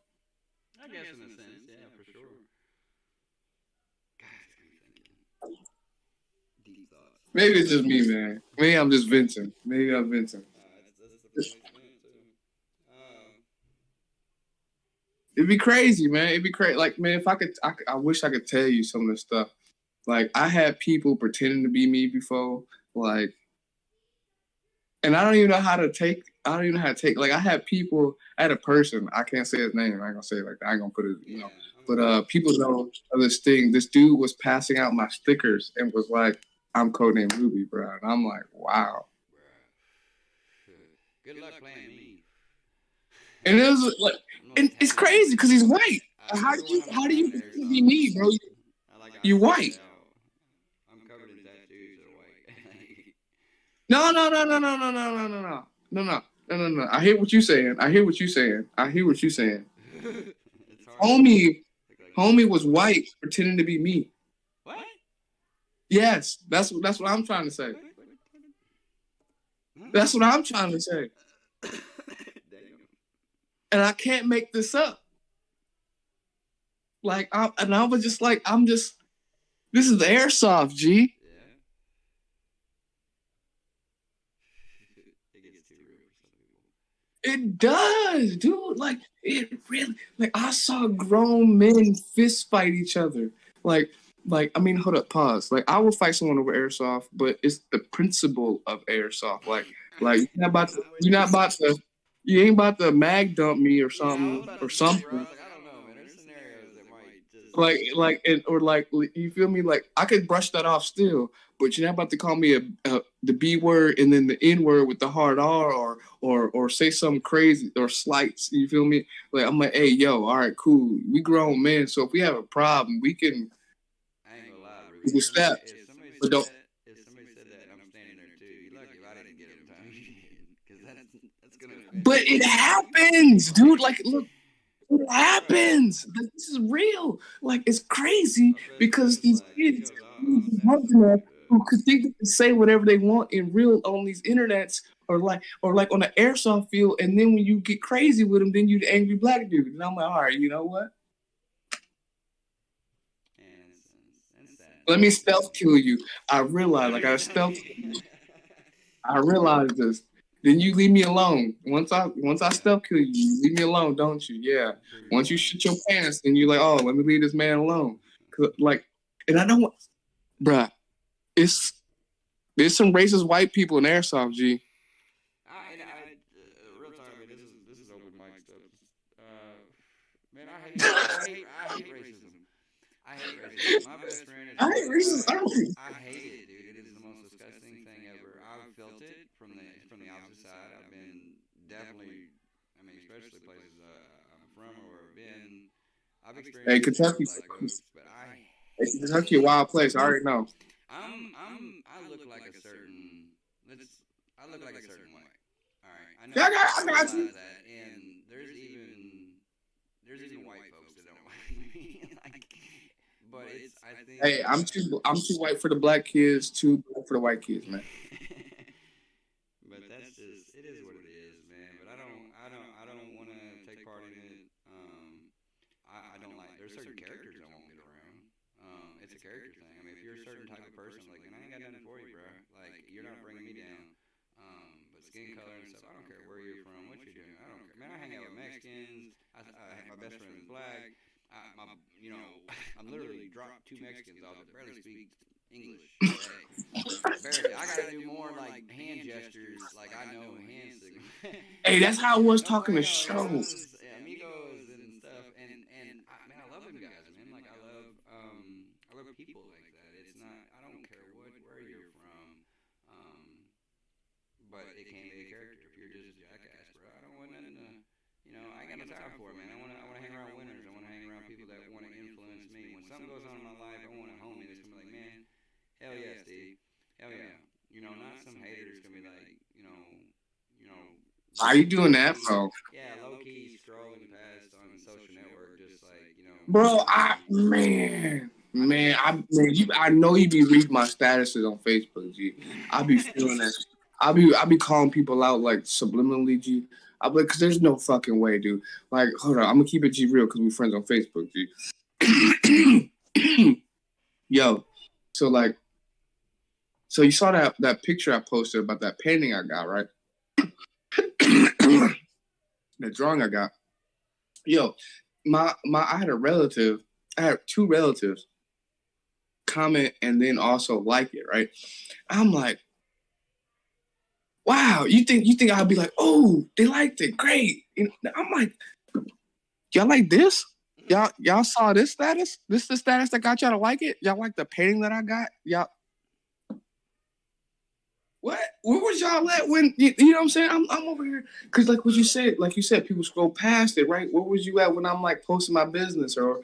[SPEAKER 2] I guess in a sense, yeah, for sure. God, deep thoughts.
[SPEAKER 1] Maybe it's just me, man. Maybe I'm just venting. Maybe I'm venting.
[SPEAKER 2] That's the place meant too.
[SPEAKER 1] It'd be crazy, man. It'd be crazy. Like, man, if I wish I could tell you some of this stuff. Like, I had people pretending to be me before, like, and I don't even know how to take. I don't even know how to take. Like, I had a person. I can't say his name. I ain't gonna say it like that. I ain't gonna put it, you know. But people know of this thing. This dude was passing out my stickers and was like, "I'm codenamed Ruby, bro." And I'm like, "Wow."
[SPEAKER 2] Good luck playing me.
[SPEAKER 1] And it was like, and it's crazy because he's white. How do you be me, bro? You're white.
[SPEAKER 2] I'm covered in tattoos that are white.
[SPEAKER 1] No. I hear what you're saying. Homie was white pretending to be me.
[SPEAKER 2] What?
[SPEAKER 1] Yes, that's what I'm trying to say. That's what I'm trying to say. And I can't make this up. Like, I was just like, this is the Airsoft, G.
[SPEAKER 2] Yeah. It gets too real for some people.
[SPEAKER 1] It does, dude. Like, it really, like, I saw grown men fist fight each other. Like, I mean, hold up, pause. Like, I would fight someone over Airsoft, but it's the principle of Airsoft. Like you're not about to, you ain't about to mag dump me or something,
[SPEAKER 2] Yeah,
[SPEAKER 1] or something.
[SPEAKER 2] I don't know, man. There's scenarios that might just
[SPEAKER 1] you feel me? Like, I could brush that off still, but you're not about to call me the B word and then the N word with the hard R or say something crazy or slights. You feel me? Like, I'm like, hey, yo, all right, cool. We grown men, so if we have a problem, we can.
[SPEAKER 2] I ain't gonna lie, Ruby.
[SPEAKER 1] We can step, but don't.
[SPEAKER 2] If somebody said that, I'm standing there too. You're lucky if I didn't get him time, because that's gonna.
[SPEAKER 1] But it happens, dude. Like, look, it happens. Like, this is real. Like, it's crazy because these kids who could think they can say whatever they want in real on these internets or like on an airsoft field, and then when you get crazy with them, then you the angry black dude. And I'm like, all right, you know what? Let me stealth kill you. I realized, like, I stealth. I realized this. Then you leave me alone. Once I stealth kill you, you leave me alone, don't you? Yeah. Once you shit your pants, then you're like, oh, let me leave this man alone. Like, and I don't, bruh. There's some racist white people in Airsoft, G.
[SPEAKER 2] Real talk, I mean, this is open mic stuff. Man, I hate racism. I hate racism. My best friend is.
[SPEAKER 1] I hate racism.
[SPEAKER 2] I hate it, dude. It is the most disgusting thing ever. I've felt it from the opposite side. I've been definitely, I mean, especially places I'm from or been. I've experienced.
[SPEAKER 1] Hey, Kentucky. Kentucky, a wild place. I already know.
[SPEAKER 2] I look like a certain. I look like a certain way. All right. I know.
[SPEAKER 1] I got you.
[SPEAKER 2] That, and there's even white folks that don't like me. But it's. I think.
[SPEAKER 1] Hey, I'm too white for the black kids, too black for the white kids, man.
[SPEAKER 2] But that's just. It is what it is, man. But I don't want to take part in it. I don't like. There's certain characters I won't get around. It's a character thing. I mean, if you're a certain type of person, like, and I ain't got nothing for you, bro. Like, you're not bringing me down. But skin color and stuff, I don't care where you're from, what you're doing. I don't care. Man, I hang out with Mexicans. My best friend is black. I'm literally dropped 2 Mexicans off that barely speak English. Barely. I gotta do more like hand gestures, like I know hand signals.
[SPEAKER 1] Hey, that's how I was talking to show.
[SPEAKER 2] Amigos and stuff, and man, I love them guys, man. Like, I love people like that. It's not. I don't care where you're from, but it can be a character. If you're just a jackass, bro, I don't want nothing to. I ain't got no time for it, man. I want to hang around winners. I want to hang around people that want to influence me. When something goes on in my life, I want a homie that's gonna be like, man, hell yeah, Steve, hell yeah. Not some hater that's gonna be like,
[SPEAKER 1] Why are you doing that, bro?
[SPEAKER 2] Yeah, low key scrolling past on social network, just like,
[SPEAKER 1] bro. I know you be reading my statuses on Facebook, G. I be feeling that. I be calling people out like subliminally, G. I be like, cause there's no fucking way, dude. Like, hold on, I'm gonna keep it G real, cause we friends on Facebook, G. Yo, so like, so you saw that picture I posted about that painting I got, right? The drawing I got. Yo, I had a relative. I had two relatives comment and then also like it, right? I'm like, wow, you think I'd be like, oh, they liked it, great. I'm like, y'all like this? Y'all saw this status? This the status that got y'all to like it? Y'all like the painting that I got? Y'all what? Where was y'all at when you know what I'm saying? I'm over here because like you said, people scroll past it, right? Where was you at when I'm like posting my business or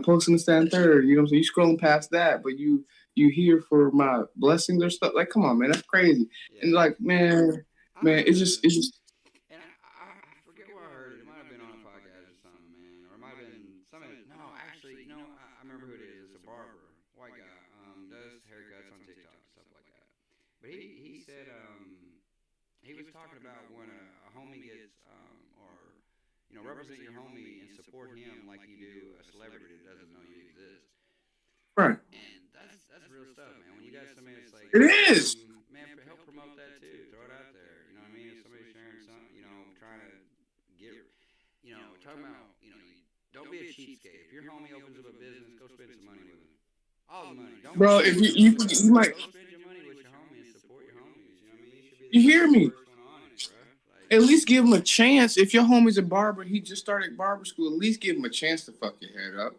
[SPEAKER 1] posting this, that, and third? You know what I'm saying? You scrolling past that, but you here for my blessings or stuff. Like, come on, man, that's crazy. Yeah. And like, man, it's just
[SPEAKER 2] And I forget where I heard it. It might have been on a podcast or something, man, or it might have been something. No, actually, no, I remember who it is. It's a barber, white guy, does haircuts on TikTok and stuff like that. But he said he was talking about when a homie gets or represent your homie and support him like you do a celebrity that doesn't know you exist.
[SPEAKER 1] Right.
[SPEAKER 2] And that's real stuff, man. When you got somebody that's like,
[SPEAKER 1] it is.
[SPEAKER 2] Man, help promote that too. Throw it out there. You know what I mean? If somebody's sharing something, trying to get, talking about, don't be a cheapskate. If your homie opens up a business, go spend some money with him. All the money. Don't
[SPEAKER 1] bro, if you might
[SPEAKER 2] go spend your money with your homie and support your homies. You know what I mean? You should be
[SPEAKER 1] you hear me?
[SPEAKER 2] Like,
[SPEAKER 1] at least give him a chance. If your homie's a barber, he just started barber school. At least give him a chance to fuck your head up.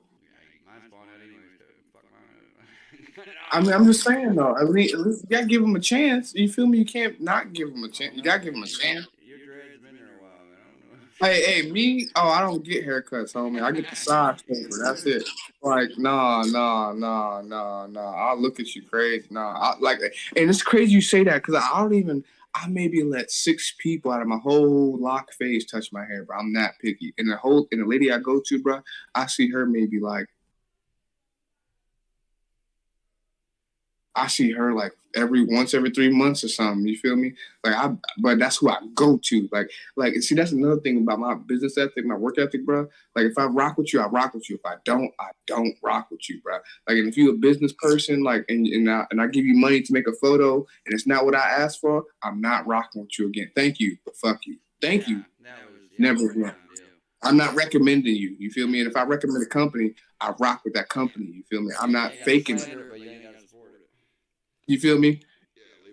[SPEAKER 2] Mine's falling out anyways. Fuck mine.
[SPEAKER 1] I mean, I'm just saying though. At least you gotta give him a chance. You feel me? You can't not give him a chance. You gotta give him a chance.
[SPEAKER 2] Your dreads been there a while, man. I don't know.
[SPEAKER 1] Hey, me? Oh, I don't get haircuts, homie. I get the side shaver. That's it. Like, nah. I'll look at you crazy. Nah, and it's crazy you say that because I maybe let 6 people out of my whole lock phase touch my hair, bro. I'm that picky. And the lady I go to, bro, I see her maybe like. I see her like once every 3 months or something. You feel me? But that's who I go to. Like, see, that's another thing about my business ethic, my work ethic, bro. Like, if I rock with you, I rock with you. If I don't rock with you, bro. Like, and if you're a business person, like, and I give you money to make a photo, and it's not what I asked for, I'm not rocking with you again. Thank you, but fuck you. Thank you. Never again. I'm not recommending you. You feel me? And if I recommend a company, I rock with that company. You feel me? I'm not faking it. You feel me?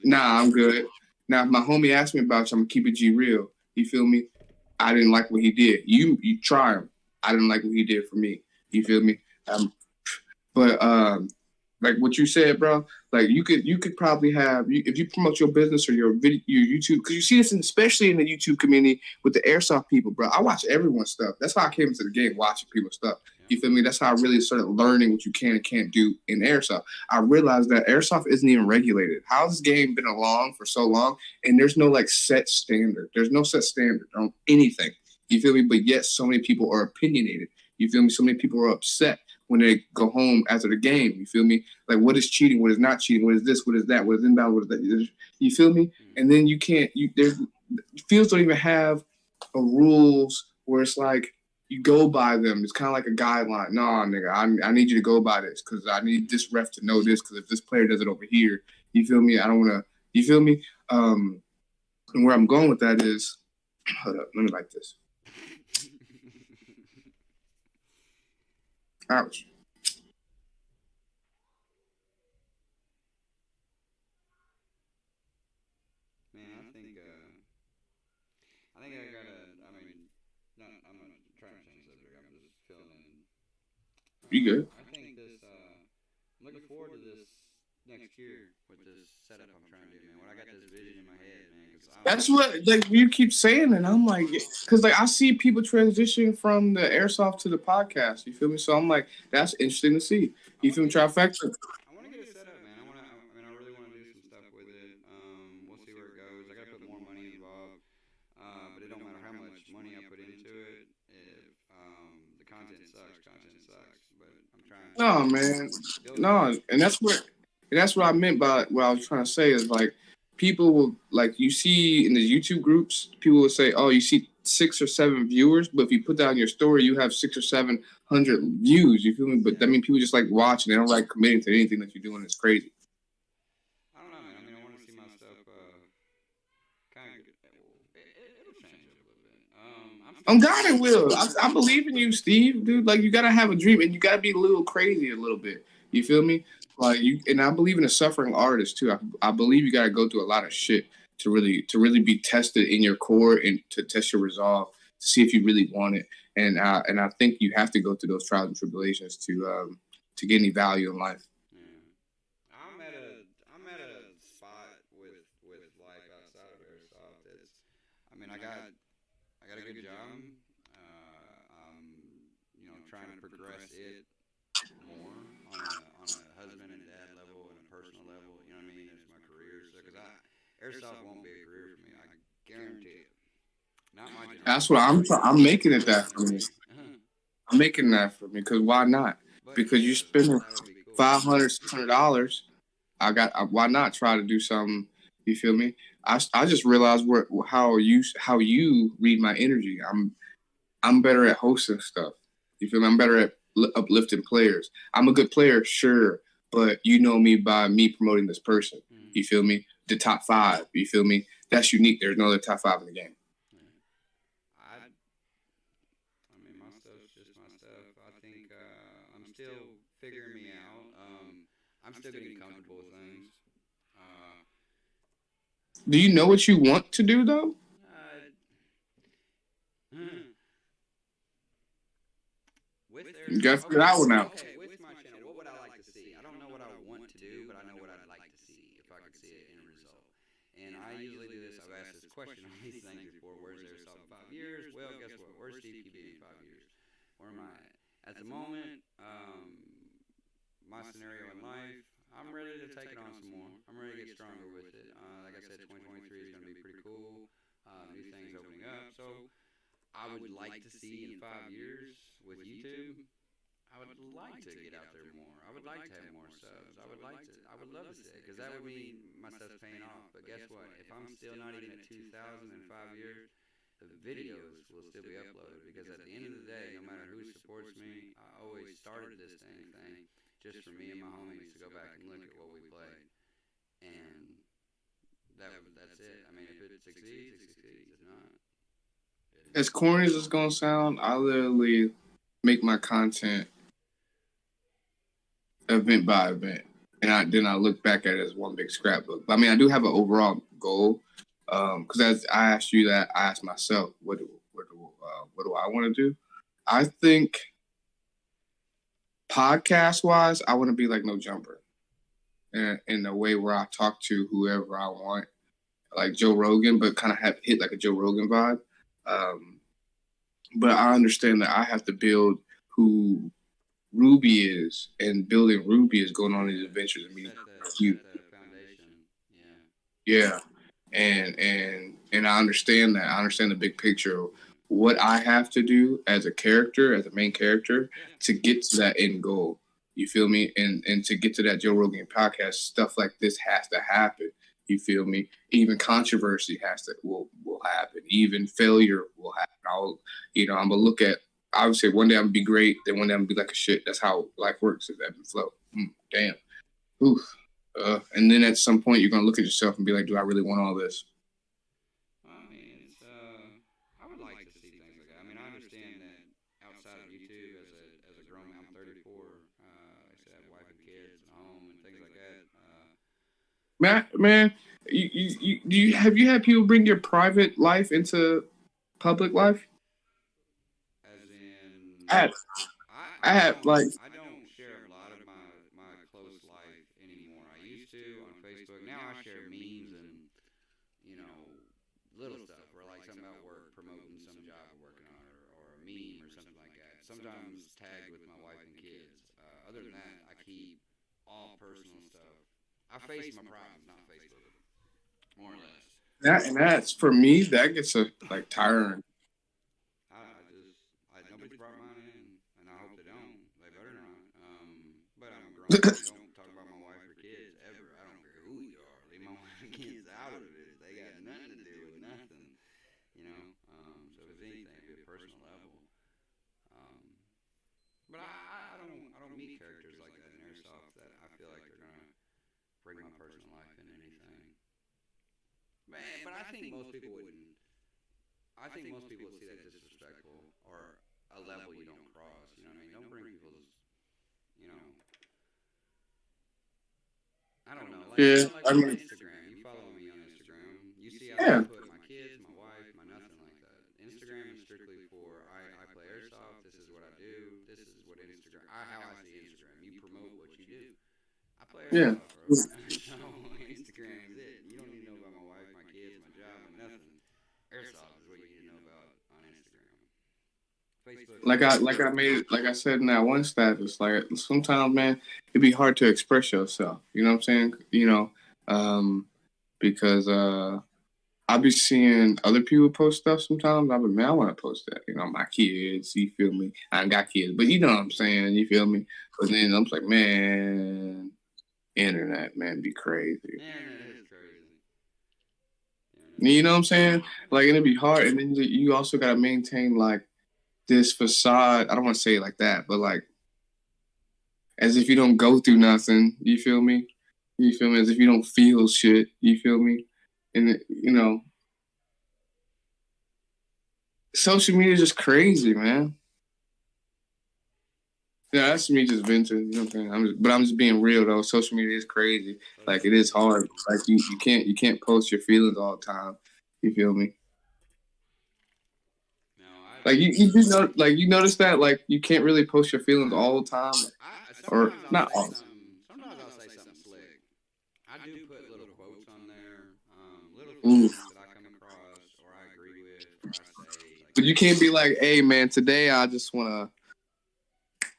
[SPEAKER 1] Nah, I'm good. Now, if my homie asked me about you, I'm gonna keep it G real. You feel me? I didn't like what he did. You try him. I didn't like what he did for me. You feel me? But like what you said, bro. Like you could probably have if you promote your business or your YouTube, because you see this especially in the YouTube community with the Airsoft people, bro. I watch everyone's stuff. That's how I came into the game, watching people's stuff. You feel me? That's how I really started learning what you can and can't do in Airsoft. I realized that Airsoft isn't even regulated. How's this game been along for so long? And there's no like set standard. There's no set standard on anything. You feel me? But yet so many people are opinionated. You feel me? So many people are upset when they go home after the game. You feel me? Like, what is cheating? What is not cheating? What is this? What is that? What is inbound? What is that? You feel me? And then you can't. Fields don't even have a rules where it's like you go by them. It's kind of like a guideline. Nah, nigga, I need you to go by this because I need this ref to know this because if this player does it over here, you feel me? I don't want to. You feel me? And where I'm going with that is, hold up, let me like this. Ouch.
[SPEAKER 2] Man, I think I gotta. I mean, I'm not trying to change the subject. I'm just feeling.
[SPEAKER 1] You good?
[SPEAKER 2] I think this. I'm looking forward to this next year with this setup I'm trying to do, man. When I got this vision in my head, man.
[SPEAKER 1] That's what like you keep saying, and I'm like, because like I see people transition from the Airsoft to the podcast. You feel me? So I'm like, that's interesting to see. You feel me? Trifecta.
[SPEAKER 2] I want to get it set up, man. I really want to do some stuff with it. We'll see where it goes. I got to put more money involved, but it don't matter how much money I put into it. If the content sucks,
[SPEAKER 1] No, man. No, and that's what I meant by what I was trying to say is like people will like you see in the YouTube groups, people will say, "Oh, you see 6 or 7 viewers," but if you put that on your story, you have 600 or 700 views. You feel me? But that means people just like watching. They don't like committing to anything that you're doing. It's crazy.
[SPEAKER 2] I don't know, man. I mean, I want to see my stuff kind of. It'll change up a little bit.
[SPEAKER 1] Oh God, it will. I believe in you, Steve, dude. Like you gotta have a dream, and you gotta be a little crazy a little bit. You feel me? Like you, and I believe in a suffering artist too. I believe you gotta go through a lot of shit to really be tested in your core and to test your resolve to see if you really want it. And I think you have to go through those trials and tribulations to get any value in life.
[SPEAKER 2] I'm at a spot with life outside of Airsoft. I mean, I got a good job. Trying to progress it more on a husband and dad level and a personal level. You know what I mean? As my career, so because Airsoft won't be a career for me. I guarantee it. Not my generation.
[SPEAKER 1] That's what I'm making it that for me. I'm making that for me because why not? Because you're spending $500, $600. Why not try to do something? You feel me? I just realized how you read my energy. I'm better at hosting stuff. You feel me? I'm better at uplifting players. I'm a good player, sure, but you know me by me promoting this person. You feel me? The top 5. You feel me? That's unique. There's no other top 5 in the game.
[SPEAKER 2] I mean, my stuff's just my stuff. I think I'm still figuring me out. I'm still getting comfortable with things.
[SPEAKER 1] Do you know what you want to do though? You got to figure that one out.
[SPEAKER 2] Okay, with my channel, what would I like to see? I don't know what I want to do, but I know what I'd like to see if I could see it in a result. And I usually do this. I've asked this question on these things before. Where's Airsoft in 5 years? Well, guess what? Where's Steve QB in 5 years? Where am I at? At the moment, my scenario in life, I'm ready to take it on some more. I'm ready to get stronger with it. Like I said, 2023 is going to be pretty cool. New things opening up. So I would like to see in 5 years with YouTube, I would like to get out there more. I would like to have more subs. I would love to see it because that would mean my stuff's paying off. But guess what? If I'm still not even at 2,000 in 5 years, the videos will still be uploaded because at the end of the day, no matter who supports me, I always started this thing just for me and my homies to go back and look at what we played. And that's it. I mean, if it succeeds, it succeeds. If not,
[SPEAKER 1] as corny as it's gonna sound, I literally make my content event by event, and then I look back at it as one big scrapbook. I mean, I do have an overall goal, because as I asked you that, I asked myself, what do I want to do? I think podcast wise, I want to be like No Jumper, in the way where I talk to whoever I want, like Joe Rogan, but kind of have hit like a Joe Rogan vibe. But I understand that I have to build who Ruby is, and building Ruby is going on these adventures and meeting you. Yeah. And I understand that. I understand the big picture of what I have to do as a character, as a main character, to get to that end goal. You feel me? And to get to that Joe Rogan podcast, stuff like this has to happen. You feel me? Even controversy will happen. Even failure will happen. I'm gonna look at. I would say one day I'm gonna be great, then one day I'm gonna be like a shit. That's how life works. Is ebb and flow. Damn. Oof. And then at some point you're gonna look at yourself and be like, do I really want all this?
[SPEAKER 2] I mean, I would like to see things like that. I mean, I understand that outside of YouTube, as a grown man, I'm 34. Like I said, I have a wife and kids and home and things like that.
[SPEAKER 1] Man, have you had people bring your private life into public life?
[SPEAKER 2] As in,
[SPEAKER 1] I have like.
[SPEAKER 2] I don't share a lot of my close life anymore. I used to on Facebook. Now I share memes and little stuff, or like something about work, promoting some job we're working on, or a meme or something like that. Sometimes tagged with my wife and kids. Other than that, I keep all personal stuff. I face my problems, not Facebook, more or less.
[SPEAKER 1] That's for me. That gets like tiring.
[SPEAKER 2] Nobody's brought mine in, and I hope they don't. They better not. Don't talk about my wife or kids ever. I don't care who you are. Leave my wife and kids out of it. They got nothing to do with nothing. You know. So if anything, it'd be a personal level. But I don't meet characters like that in Airsoft that I feel like they're gonna bring my personal life in anything. Man, but I think most people wouldn't. I think most people would see that disrespectful or a level you don't cross. You know what I mean? Don't bring people's, you know. I don't know. Like,
[SPEAKER 1] Yeah,
[SPEAKER 2] like
[SPEAKER 1] I
[SPEAKER 2] on
[SPEAKER 1] mean,
[SPEAKER 2] Instagram, you follow me on Instagram. You see
[SPEAKER 1] yeah,
[SPEAKER 2] how I put my kids, my wife, my nothing like that. Instagram is strictly for I play Airsoft. This is what I do. This is what Instagram. How I see Instagram. You promote what you do. I play
[SPEAKER 1] yeah.
[SPEAKER 2] Airsoft, bro. So Instagram is it. You don't need to know about my wife, my kids, my job, and nothing. Airsoft is what you need to know about on Instagram. Facebook.
[SPEAKER 1] Like I said in that one status, like sometimes, man, it'd be hard to express yourself. You know what I'm saying? Because I'll be seeing other people post stuff sometimes. I'll be, man, I want to post that. You know, my kids, you feel me? I ain't got kids, but you know what I'm saying? You feel me? But then I'm like, man, internet, man, be crazy.
[SPEAKER 2] Internet is crazy.
[SPEAKER 1] You know what I'm saying? Like, it'd be hard. And then you also got to maintain, like, this facade. I don't want to say it like that, but, like, as if you don't go through nothing. You feel me? You feel me? As if you don't feel shit. You feel me? And, you know, social media is just crazy, man. Yeah, that's me just venting. You know what I'm saying? I'm just being real though. Social media is crazy. Like it is hard. Like you can't post your feelings all the time. You feel me?
[SPEAKER 2] No,
[SPEAKER 1] Like you do know, like you notice that like you can't really post your feelings all the time, or not all.
[SPEAKER 2] Sometimes I'll say something slick. I do put little quotes on there, little
[SPEAKER 1] Ooh.
[SPEAKER 2] things that I come across or I agree with, or I say.
[SPEAKER 1] But you can't be like, hey man, today I just wanna,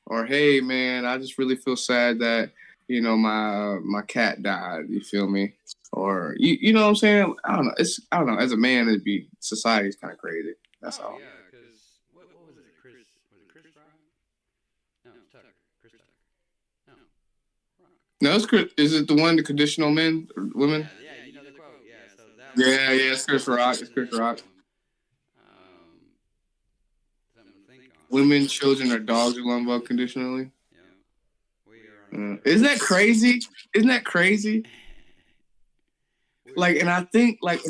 [SPEAKER 1] or hey man, I just really feel sad that you know my cat died. You feel me? Or you know what I'm saying? I don't know. I don't know. As a man, it'd be society's kind of crazy. That's all.
[SPEAKER 2] Yeah, because what was it? Was it Chris Rock? No, it's Tucker. Chris Tucker. No, Rock.
[SPEAKER 1] No, it's Chris. Is it the one, the conditional men, or women?
[SPEAKER 2] Yeah, you know the quote. Yeah, so that.
[SPEAKER 1] Yeah, it's Chris Rock. It's Chris Rock.
[SPEAKER 2] Something to think on.
[SPEAKER 1] Women, children, or dogs are loved unconditionally.
[SPEAKER 2] Yeah, we are.
[SPEAKER 1] Isn't that crazy? Isn't that crazy? Like, and I think, like,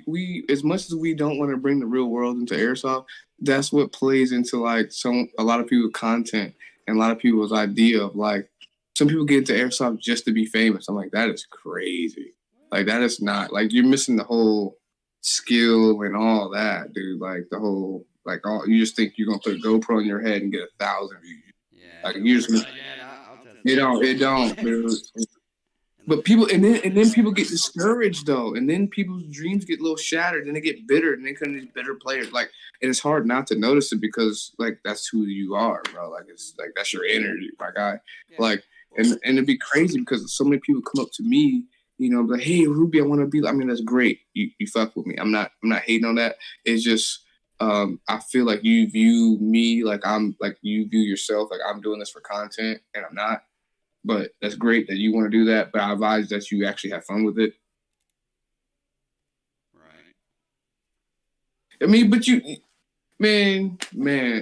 [SPEAKER 1] we, as much as we don't want to bring the real world into Airsoft, that's what plays into like a lot of people's content and a lot of people's idea of like, some people get into Airsoft just to be famous. I'm like, that is crazy. Like, that is not, like, you're missing the whole skill and all that, dude. Like, the whole, like, all, you just think you're going to put a GoPro on your head and get 1,000 views.
[SPEAKER 2] Yeah.
[SPEAKER 1] Like, you just, it don't, dude. But people, and then people get discouraged though, and then people's dreams get a little shattered, and they get bitter, and they become these bitter players. Like, and it's hard not to notice it because, like, that's who you are, bro. Like, it's like that's your energy, my guy. Like, and it'd be crazy because so many people come up to me, you know, like, hey, Ruby, I want to be. I mean, that's great. You fuck with me. I'm not hating on that. It's just, I feel like you view me like you view yourself like I'm doing this for content, and I'm not. But that's great that you want to do that. But I advise that you actually have fun with it.
[SPEAKER 2] Right.
[SPEAKER 1] I mean, but man,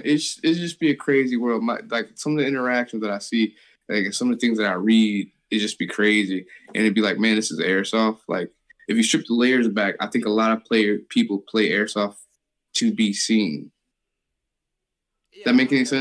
[SPEAKER 1] it's just be a crazy world. Like some of the interactions that I see, like some of the things that I read, it just be crazy. And it'd be like, man, this is Airsoft. Like if you strip the layers back, I think a lot of people play Airsoft to be seen. That make any sense?